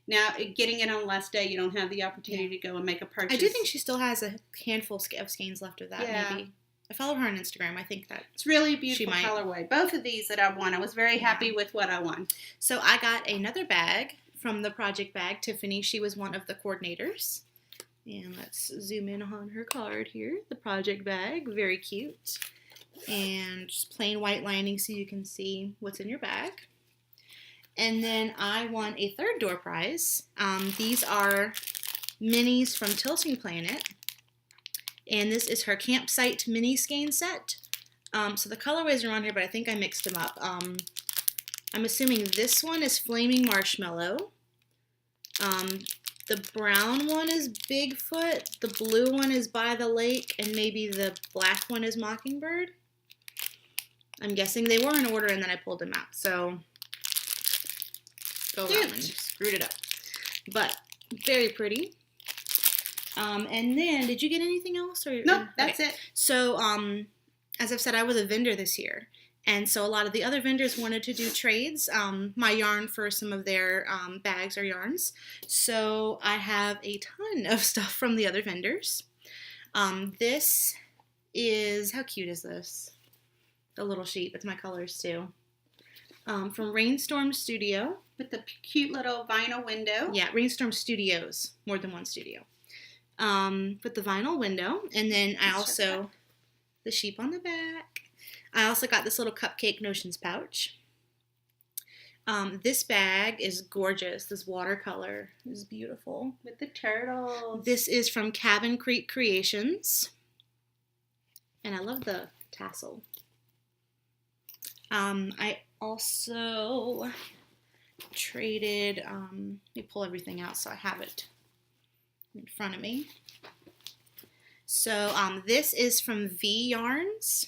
now, getting it on the last day, you don't have the opportunity to go and make a purchase. I do think she still has a handful of skeins left of that, maybe. I follow her on Instagram. I think that it's really beautiful colorway. Both of these that I won, I was very happy with what I won. So I got another bag from the project bag. Tiffany, she was one of the coordinators. And let's zoom in on her card here. The project bag, very cute. And just plain white lining so you can see what's in your bag. And then I won a third door prize. These are minis from Tilting Planet. And this is her campsite mini skein set. So the colorways are on here, but I think I mixed them up. I'm assuming this one is Flaming Marshmallow. The brown one is Bigfoot, the blue one is By the Lake, and maybe the black one is Mockingbird. I'm guessing they were in order and then I pulled them out. So, go around and screwed it up. But, very pretty. And then, did you get anything else? Nope, that's it. So, as I've said, I was a vendor this year. And so a lot of the other vendors wanted to do trades, my yarn for some of their bags or yarns. So I have a ton of stuff from the other vendors. This is, how cute is this? The little sheet, that's my colors too. from Rainstorm Studio. With the cute little vinyl window. Yeah, Rainstorm Studios, more than one studio. With the vinyl window, and then I also, the sheep on the back. I also got this little cupcake notions pouch. This bag is gorgeous. This watercolor is beautiful. With the turtles. This is from Cabin Creek Creations. And I love the tassel. I also traded, let me pull everything out so I have it in front of me. So this is from V Yarns.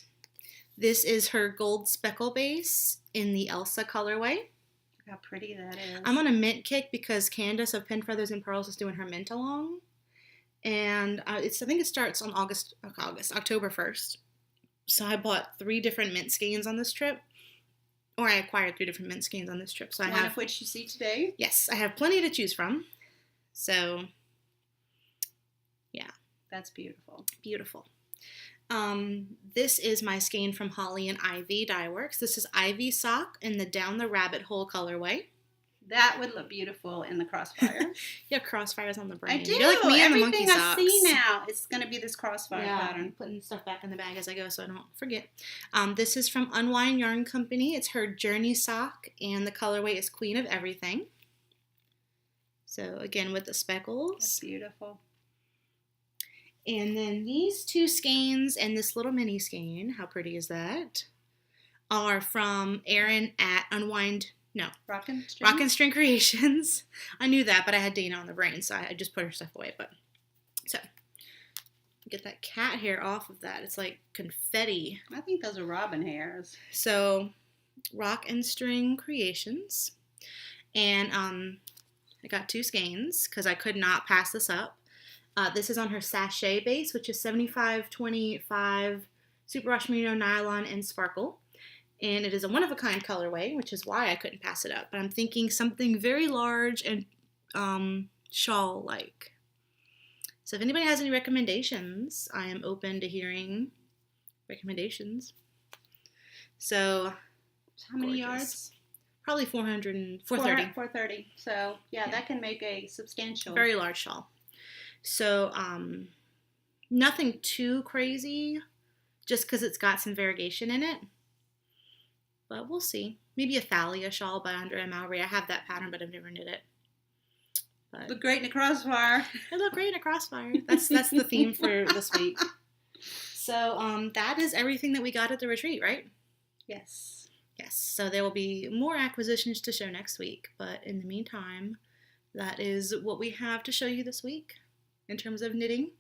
This is her gold speckle base in the Elsa colorway. Look how pretty that is. I'm on a mint kick because Candace of Pen Feathers and Purls is doing her mint along. And I think it starts on October 1st. So I bought 3 different mint skeins on this trip. Or I acquired 3 different mint skeins on this trip. So One of which you see today? Yes, I have plenty to choose from. So, yeah. That's beautiful. Beautiful. This is my skein from Holly and Ivy Dye Works. This is Ivy Sock in the Down the Rabbit Hole colorway. That would look beautiful in the crossfire. You have crossfires on the brain. I do. You're like me and the monkey Everything socks. I see now is going to be this crossfire pattern. I'm putting stuff back in the bag as I go so I don't forget. This is from Unwind Yarn Company. It's her Journey sock, and the colorway is Queen of Everything. So again with the speckles. That's beautiful. And then these 2 skeins and this little mini skein, how pretty is that, are from Erin at Rockin' String Creations. I knew that, but I had Dana on the brain, so I just put her stuff away. But so get that cat hair off of that. It's like confetti. I think those are robin hairs. So Rock and String Creations, and I got 2 skeins because I could not pass this up. This is on her sachet base, which is 75-25 Super Wash Merino Nylon and Sparkle. And it is a one-of-a-kind colorway, which is why I couldn't pass it up. But I'm thinking something very large and shawl-like. So if anybody has any recommendations, I am open to hearing recommendations. So how many yards? Probably 430. 430. So, yeah, that can make a substantial. Very large shawl. So, nothing too crazy, just because it's got some variegation in it. But we'll see. Maybe a Thalia shawl by Andrea Mowry. I have that pattern, but I've never knit it. But look great in a crossfire. It look great in a crossfire. That's the theme for this week. So, that is everything that we got at the retreat, right? Yes. Yes. So there will be more acquisitions to show next week. But in the meantime, that is what we have to show you this week in terms of knitting.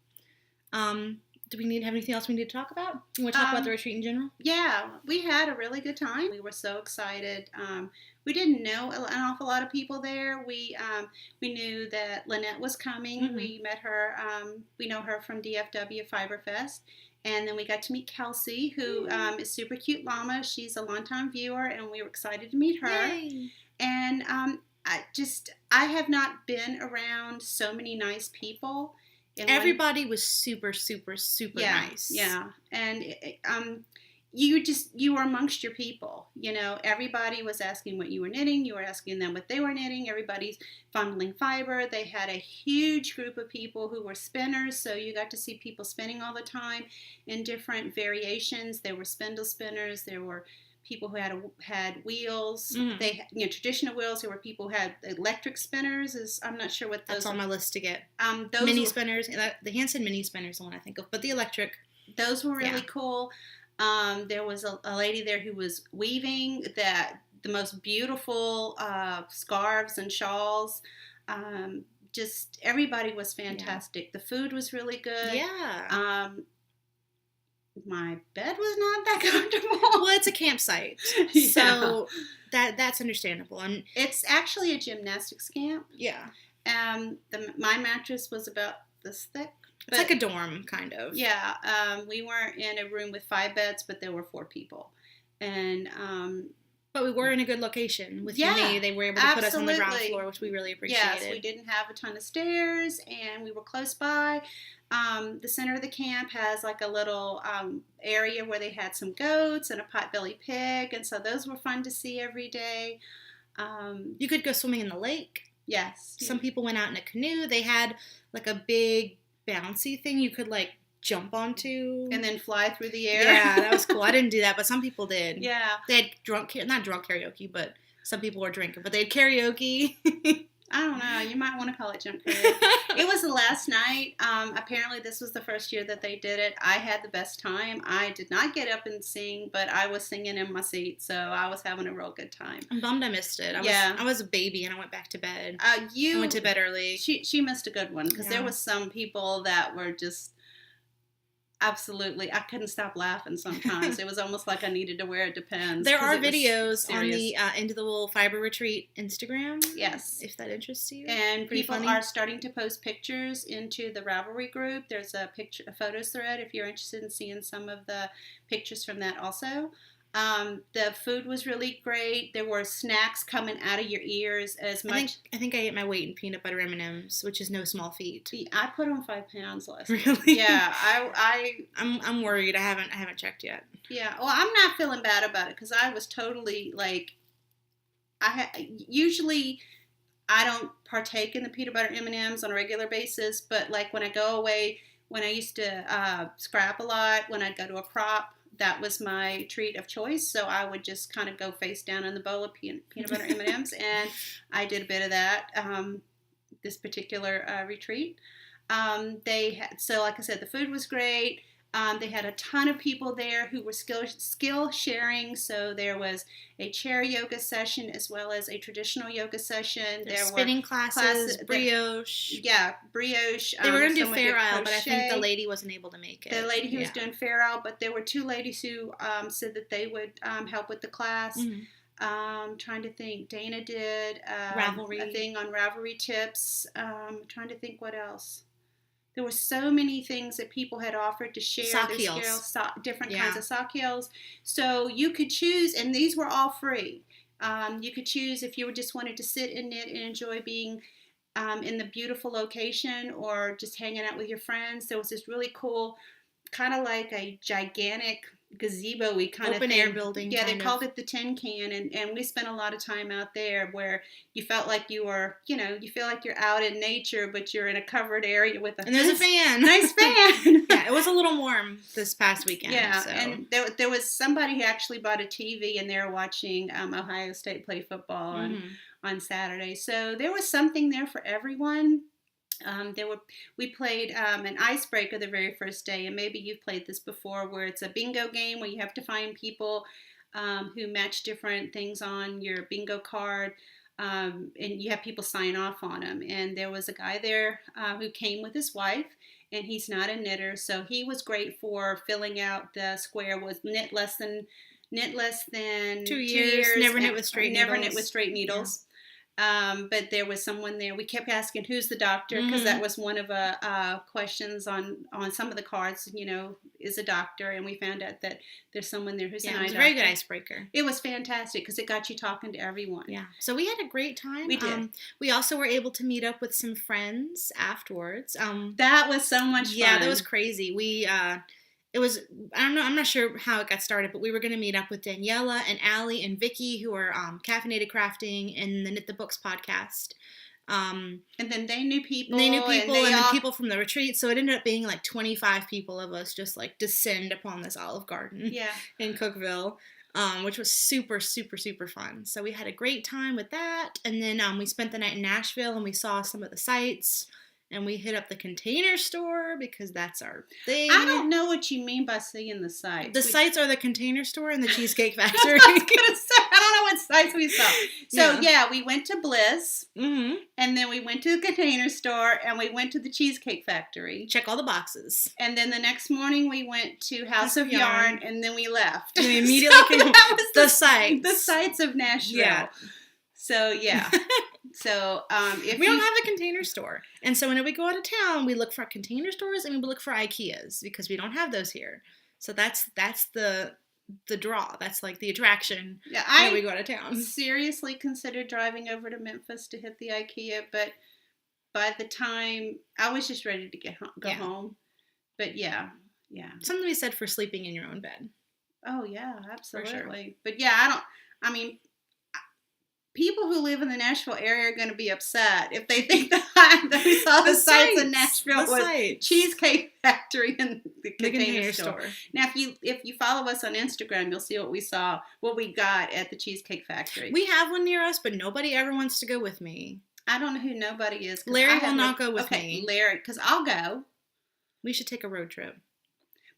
Do we have anything else we need to talk about? You want to talk about the retreat in general? Yeah, we had a really good time. We were so excited. We didn't know an awful lot of people there. We knew that Lynette was coming. Mm-hmm. We met her. We know her from DFW Fiberfest. And then we got to meet Kelsey, who is super cute llama. She's a longtime viewer, and we were excited to meet her. Yay. And I have not been around so many nice people. Everybody was super, super, super nice. Yeah, and you were amongst your people. You know, everybody was asking what you were knitting. You were asking them what they were knitting. Everybody's fondling fiber. They had a huge group of people who were spinners, so you got to see people spinning all the time in different variations. There were spindle spinners. There were people who had wheels. Mm-hmm. They traditional wheels. There were people who had electric spinners. I'm not sure what those. That's on my list to get. Those mini spinners. The Hanson mini spinner is the one I think of, but the electric. Those were really cool. There was a lady there who was weaving the most beautiful scarves and shawls. Just everybody was fantastic. Yeah. The food was really good. Yeah. My bed was not that comfortable. Well, it's a campsite, so that's understandable. And it's actually a gymnastics camp. Yeah. My mattress was about this thick. It's like a dorm, kind of. Yeah. We weren't in a room with 5 beds, but there were 4 people, and but we were in a good location with me. They were able to put us on the ground floor, which we really appreciated. Yes, we didn't have a ton of stairs, and we were close by. The center of the camp has like a little area where they had some goats and a potbelly pig, and so those were fun to see every day. You could go swimming in the lake. Yes. Some people went out in a canoe. They had like a big bouncy thing you could like jump onto. And then fly through the air. Yeah, that was cool. I didn't do that, but some people did. Yeah. They had not drunk karaoke, but some people were drinking. But they had karaoke. I don't know. You might want to call it jump karaoke. It was the last night. Apparently, this was the first year that they did it. I had the best time. I did not get up and sing, but I was singing in my seat, so I was having a real good time. I'm bummed I missed it. I was a baby and I went back to bed. I went to bed early. She missed a good one because there was some people that were just absolutely. I couldn't stop laughing sometimes. It was almost like I needed to wear a Depends. There are videos on the Into the Wool Fiber Retreat Instagram. Yes. If that interests you. And people are starting to post pictures into the Ravelry group. There's a photos thread if you're interested in seeing some of the pictures from that also. The food was really great. There were snacks coming out of your ears as much. I think I ate my weight in peanut butter M&Ms, which is no small feat. I put on 5 pounds last week. Really? Yeah, I'm worried. I haven't checked yet. Yeah, well, I'm not feeling bad about it because I was totally like, usually I don't partake in the peanut butter M&Ms on a regular basis, but like when I go away, when I used to scrap a lot, when I'd go to a crop, that was my treat of choice. So I would just kind of go face down in the bowl of peanut butter M&Ms, and I did a bit of that this particular retreat. So like I said, the food was great. They had a ton of people there who were skill sharing. So there was a chair yoga session as well as a traditional yoga session. There were spinning classes, brioche. Brioche. They were going to do Fair Isle, but I think the lady wasn't able to make it. The lady who was doing Fair Isle, but there were 2 ladies who said that they would help with the class. Mm-hmm. Trying to think. Dana did Ravelry. A thing on Ravelry tips. Trying to think what else. There were so many things that people had offered to share sock their heels. skills, different kinds of sock heels. So you could choose, and these were all free. You could choose if you just wanted to sit and knit and enjoy being in the beautiful location or just hanging out with your friends. There was this really cool, kind of like a gigantic gazebo-y kind of thing. Open air building. Yeah, they called it the Tin Can, and we spent a lot of time out there where you felt like you were, you feel like you're out in nature, but you're in a covered area with a and there's a fan. Nice fan. Yeah, it was a little warm this past weekend. Yeah, so. And there was somebody who actually bought a TV, and they were watching Ohio State play football on Saturday. So there was something there for everyone. We played an icebreaker the very first day, and maybe you've played this before, where it's a bingo game where you have to find people who match different things on your bingo card, and you have people sign off on them. And there was a guy there who came with his wife, and he's not a knitter, so he was great for filling out the square. Was knit less than 2 years. Never knit with straight needles. But there was someone there. We kept asking, who's the doctor? Because that was one of the questions on some of the cards, is a doctor. And we found out that there's someone there who's an eye doctor. It was a very good icebreaker. It was fantastic because it got you talking to everyone. Yeah. So we had a great time. We did. We also were able to meet up with some friends afterwards. That was so much fun. Yeah, that was crazy. I'm not sure how it got started, but we were going to meet up with Daniela and Allie and Vicky, who are Caffeinated Crafting and the Knit the Books podcast. And then they knew people. And then people from the retreat. So it ended up being like 25 people of us just like descend upon this Olive Garden in Cookeville, which was super, super, super fun. So we had a great time with that. And then we spent the night in Nashville and we saw some of the sites. And we hit up the Container Store because that's our thing. I don't know what you mean by seeing the sites. The sites are the Container Store and the Cheesecake Factory. I was gonna say, I don't know what sites we saw. So yeah, we went to Bliss, and then we went to the Container Store, and we went to the Cheesecake Factory. Check all the boxes. And then the next morning we went to House of Yarn, and then we left. And we immediately came home. That was the sites. The sites of Nashville. Yeah. So yeah. So if we don't have a Container Store, and so when we go out of town, we look for Container Stores and we look for IKEAs because we don't have those here. So that's the draw. That's like the attraction when we go out of town. Seriously considered driving over to Memphis to hit the IKEA, but by the time I was just ready to go home. But yeah, yeah. Something to be said for sleeping in your own bed. Oh yeah, For sure. absolutely. But yeah, I mean, people who live in the Nashville area are going to be upset if they think that we saw the sights in Nashville was Cheesecake Factory and the Container Store. Now, if you follow us on Instagram, you'll see what we got at the Cheesecake Factory. We have one near us, but nobody ever wants to go with me. I don't know who nobody is. Larry will not go with me. Okay, Larry, because I'll go. We should take a road trip.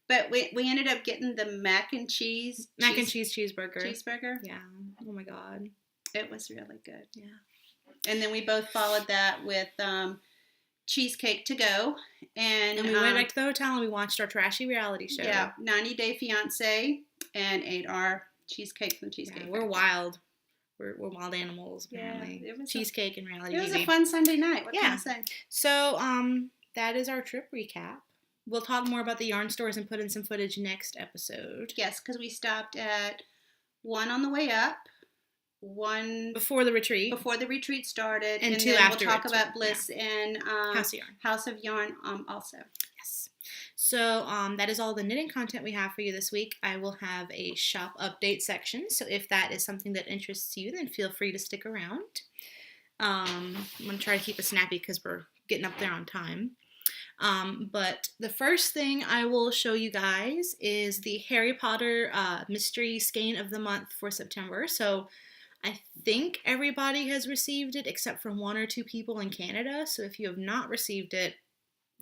But we ended up getting the mac and cheese cheeseburger. Cheeseburger? Yeah. Oh my God. It was really good. Yeah. And then we both followed that with cheesecake to go. And we went back to the hotel and we watched our trashy reality show. Yeah, 90 Day Fiancé, and ate our cheesecake from Cheesecake Factory. We're wild. We're wild animals, apparently. Yeah, cheesecake and reality TV. It was a fun Sunday night. What can I say? So, that is our trip recap. We'll talk more about the yarn stores and put in some footage next episode. Yes, because we stopped at one on the way up, one before the retreat started, and two then after. We'll talk about Bliss and House of Yarn also. Yes. So that is all the knitting content we have for you this week. I will have a shop update section, so if that is something that interests you, then feel free to stick around. I'm going to try to keep it snappy because we're getting up there on time. But the first thing I will show you guys is the Harry Potter mystery skein of the month for September. So I think everybody has received it except for 1 or 2 people in Canada. So if you have not received it,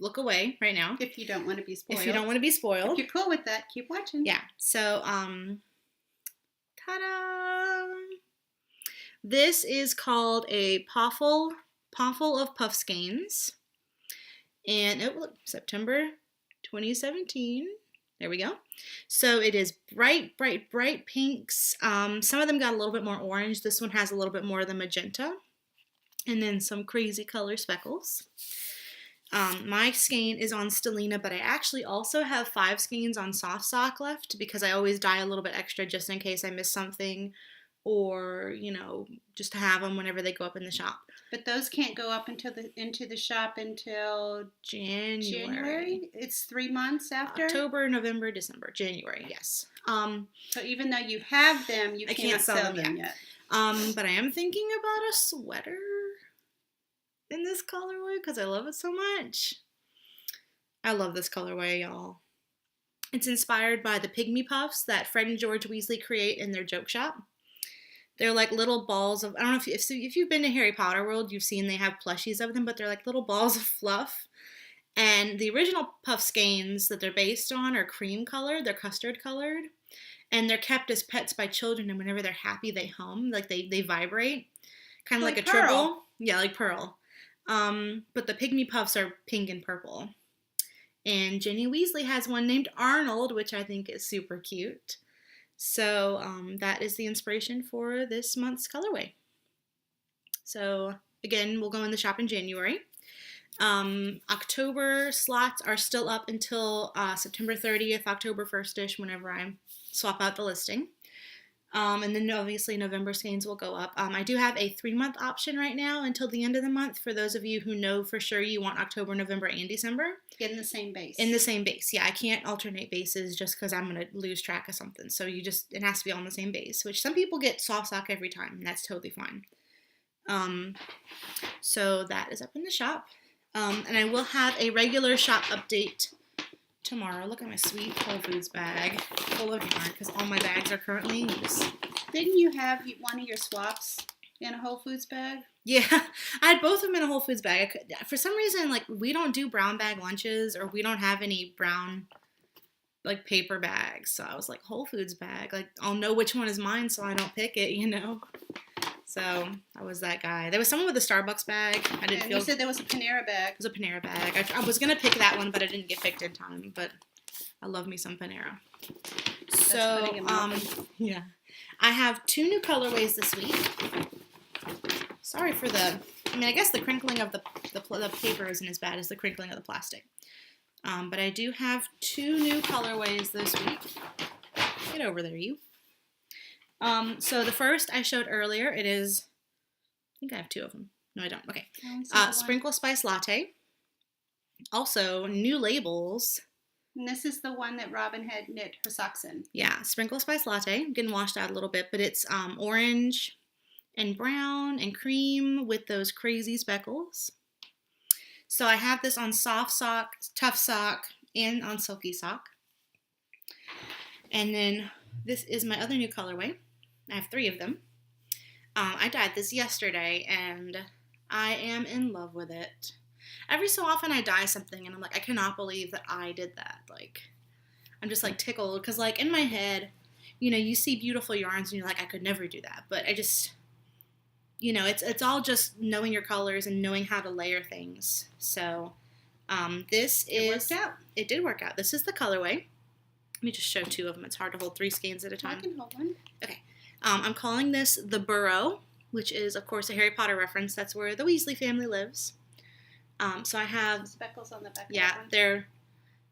look away right now. If you don't want to be spoiled. If you're cool with that, keep watching. Yeah. So, ta-da! This is called a Poffle of Puff Skeins. And September 2017. There we go. So it is bright pinks. Some of them got a little bit more orange. This one has a little bit more of the magenta. And then some crazy color speckles. My skein is on Stellina, but I actually also have 5 skeins on Soft Sock left because I always dye a little bit extra just in case I miss something, or, just to have them whenever they go up in the shop. But those can't go up into the shop until January. It's 3 months after. October, November, December, January. Yes. So even though you have them, you can't sell them yet. But I am thinking about a sweater in this colorway because I love it so much. I love this colorway, y'all. It's inspired by the Pygmy Puffs that Fred and George Weasley create in their joke shop. They're like little balls of, I don't know if you've been to Harry Potter World, you've seen they have plushies of them, but they're like little balls of fluff. And the original puff skeins that they're based on are cream colored, they're custard colored, and they're kept as pets by children, and whenever they're happy, they hum, like they vibrate, kind of like a Pearl. triple. Yeah, like Pearl. But the Pygmy Puffs are pink and purple. And Ginny Weasley has one named Arnold, which I think is super cute. So that is the inspiration for this month's colorway. So again, we'll go in the shop in January. October slots are still up until September 30th, October 1st-ish, whenever I swap out the listing. And then obviously November skeins will go up. I do have a 3-month option right now until the end of the month for those of you who know for sure you want October, November, and December. In the same base. In the same base. Yeah, I can't alternate bases just because I'm going to lose track of something. So it has to be all on the same base, which some people get soft sock every time, and that's totally fine. So that is up in the shop. And I will have a regular shop update tomorrow. Look at my sweet Whole Foods bag full of yarn because all my bags are currently in use. Didn't you have one of your swaps in a Whole Foods bag? Yeah, I had both of them in a Whole Foods bag. For some reason, we don't do brown bag lunches, or we don't have any brown, paper bags. So I was like, Whole Foods bag. I'll know which one is mine so I don't pick it, So I was that guy. There was someone with a Starbucks bag. You said there was a Panera bag. It was a Panera bag. I was going to pick that one, but I didn't get picked in time. But I love me some Panera. So, yeah. I have 2 new colorways this week. Sorry for I guess the crinkling of the paper isn't as bad as the crinkling of the plastic. But I do have 2 new colorways this week. Get over there, you. So the first I showed earlier, it is, I think I have 2 of them. No, I don't. Okay. Sprinkle Spice Latte. Also, new labels And this is the one that Robin had knit her socks in. Yeah, sprinkle spice latte. I'm getting washed out a little bit, but it's orange and brown and cream with those crazy speckles. So I have this on soft sock, tough sock, and on silky sock. And then this is my other new colorway. I have 3 of them. I dyed this yesterday, and I am in love with it. Every so often I dye something, and I'm like, I cannot believe that I did that. Like, I'm just like tickled, because like in my head, you know, you see beautiful yarns, and you're like, I could never do that. But I just, you know, it's all just knowing your colors and knowing how to layer things. So this It is, worked out. it did work out. This is the colorway. Let me just show 2 of them. It's hard to hold 3 skeins at a time. I can hold one. Okay. I'm calling this the Burrow, which is, of course, a Harry Potter reference. That's where the Weasley family lives. So I have, Speckles on the back. yeah, of that one. they're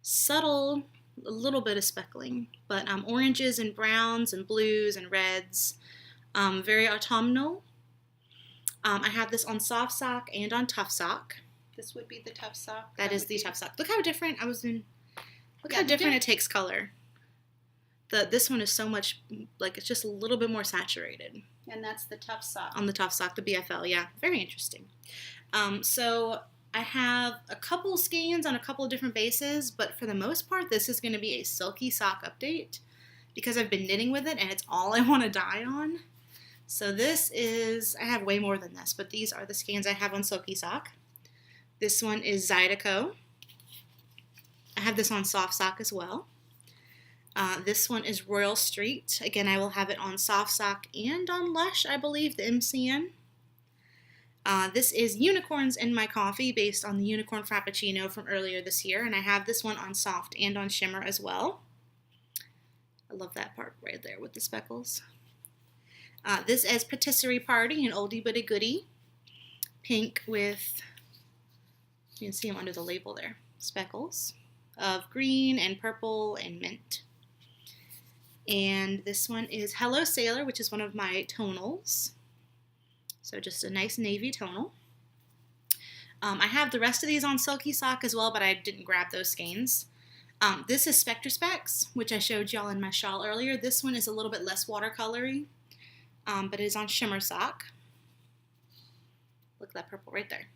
subtle, a little bit of speckling, but oranges and browns and blues and reds, very autumnal. I have this on soft sock and on tough sock. This would be the tough sock. That is would the be- tough sock. Look how different I was in. Look Yeah, how the different it takes color. This one is so much, like, it's just a little bit more saturated And that's the tough sock. on the tough sock, the BFL. Yeah, very interesting. So I have a couple skeins on a couple of different bases, but for the most part, this is going to be a silky sock update because I've been knitting with it and it's all I want to dye on. So this is, I have way more than this, but these are the skeins I have on silky sock. This one is Zydeco. I have this on soft sock as well. This one is Royal Street. Again, I will have it on soft sock and on Lush, I believe, the MCN. This is Unicorns in My Coffee, based on the Unicorn Frappuccino from earlier this year, and I have this one on soft and on shimmer as well. I love that part right there with the speckles. This is Patisserie Party, an oldie but a goodie. Pink with, you can see them under the label there, speckles of green and purple and mint. And this one is Hello Sailor, which is one of my tonals. So just a nice navy tonal. I have the rest of these on silky sock as well, but I didn't grab those skeins. This is Spectra Specs, which I showed y'all in my shawl earlier. This one is a little bit less watercolory, but it is on shimmer sock. Look at that purple right there.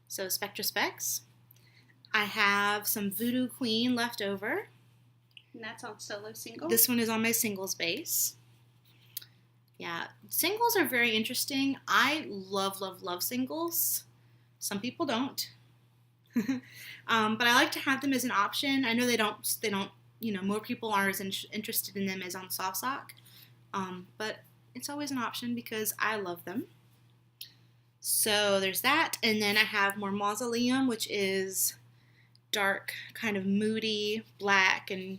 So Spectra Specs. I have some Voodoo Queen left over. And that's on solo single. This one is on my singles base. Yeah, singles are very interesting. I love, love, love singles. Some people don't. But I like to have them as an option. I know they don't, you know, more people are as interested in them as on soft sock. But it's always an option because I love them. So there's that. And then I have more Mausoleum, which is dark, kind of moody, black and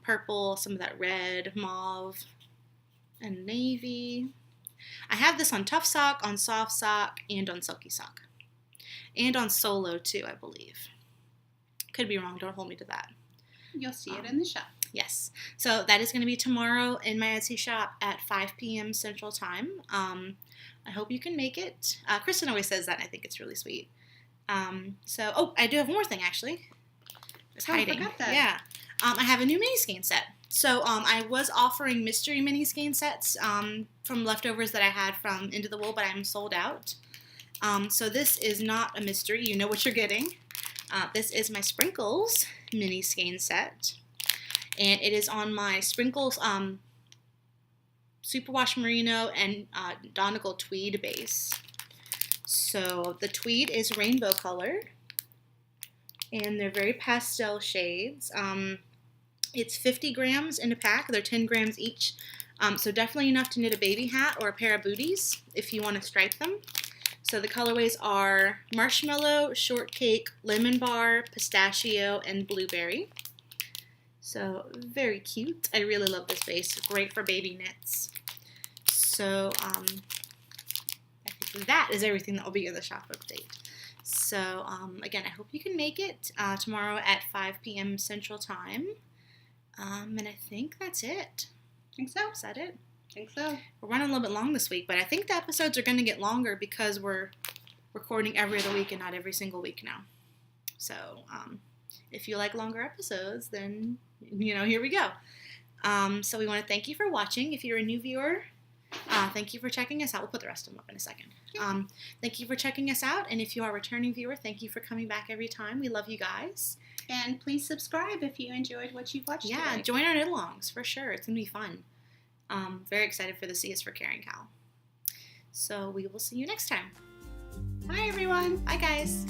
purple, some of that red, mauve, and navy. I have this on tough sock, on soft sock, and on silky sock. And on solo too, I believe. Could be wrong, don't hold me to that. You'll see it in the shop. Yes. So that is going to be tomorrow in my Etsy shop at 5 p.m. Central Time. I hope you can make it. Kristen always says that, and I think it's really sweet. Oh, I do have one more thing, actually. It's hiding. I forgot that. Yeah. I have a new mini skein set. So I was offering mystery mini skein sets from leftovers that I had from Into the Wool, but I'm sold out. So this is not a mystery. You know what you're getting. This is my Sprinkles mini skein set. And it is on my Sprinkles Superwash Merino and Donegal Tweed base. So the tweed is rainbow colored. And they're very pastel shades. It's 50 grams in a pack. They're 10 grams each. So definitely enough to knit a baby hat or a pair of booties if you want to stripe them. So the colorways are marshmallow, shortcake, lemon bar, pistachio, and blueberry. So very cute. I really love this base. Great for baby knits. So I think that is everything that will be in the shop update. So again, I hope you can make it tomorrow at 5 p.m. Central Time. And I think that's it. Think so? Is that it? Think so. We're running a little bit long this week, but I think the episodes are going to get longer because we're recording every other week and not every single week now. So If you like longer episodes, then, here we go. So we want to thank you for watching. If you're a new viewer, thank you for checking us out. We'll put the rest of them up in a second. Thank you for checking us out. And if you are a returning viewer, thank you for coming back every time. We love you guys. And please subscribe if you enjoyed what you watched today. Join our knit-alongs for sure. It's going to be fun. Very excited for the C is for Caring Cow. So we will see you next time. Bye, everyone. Bye, guys.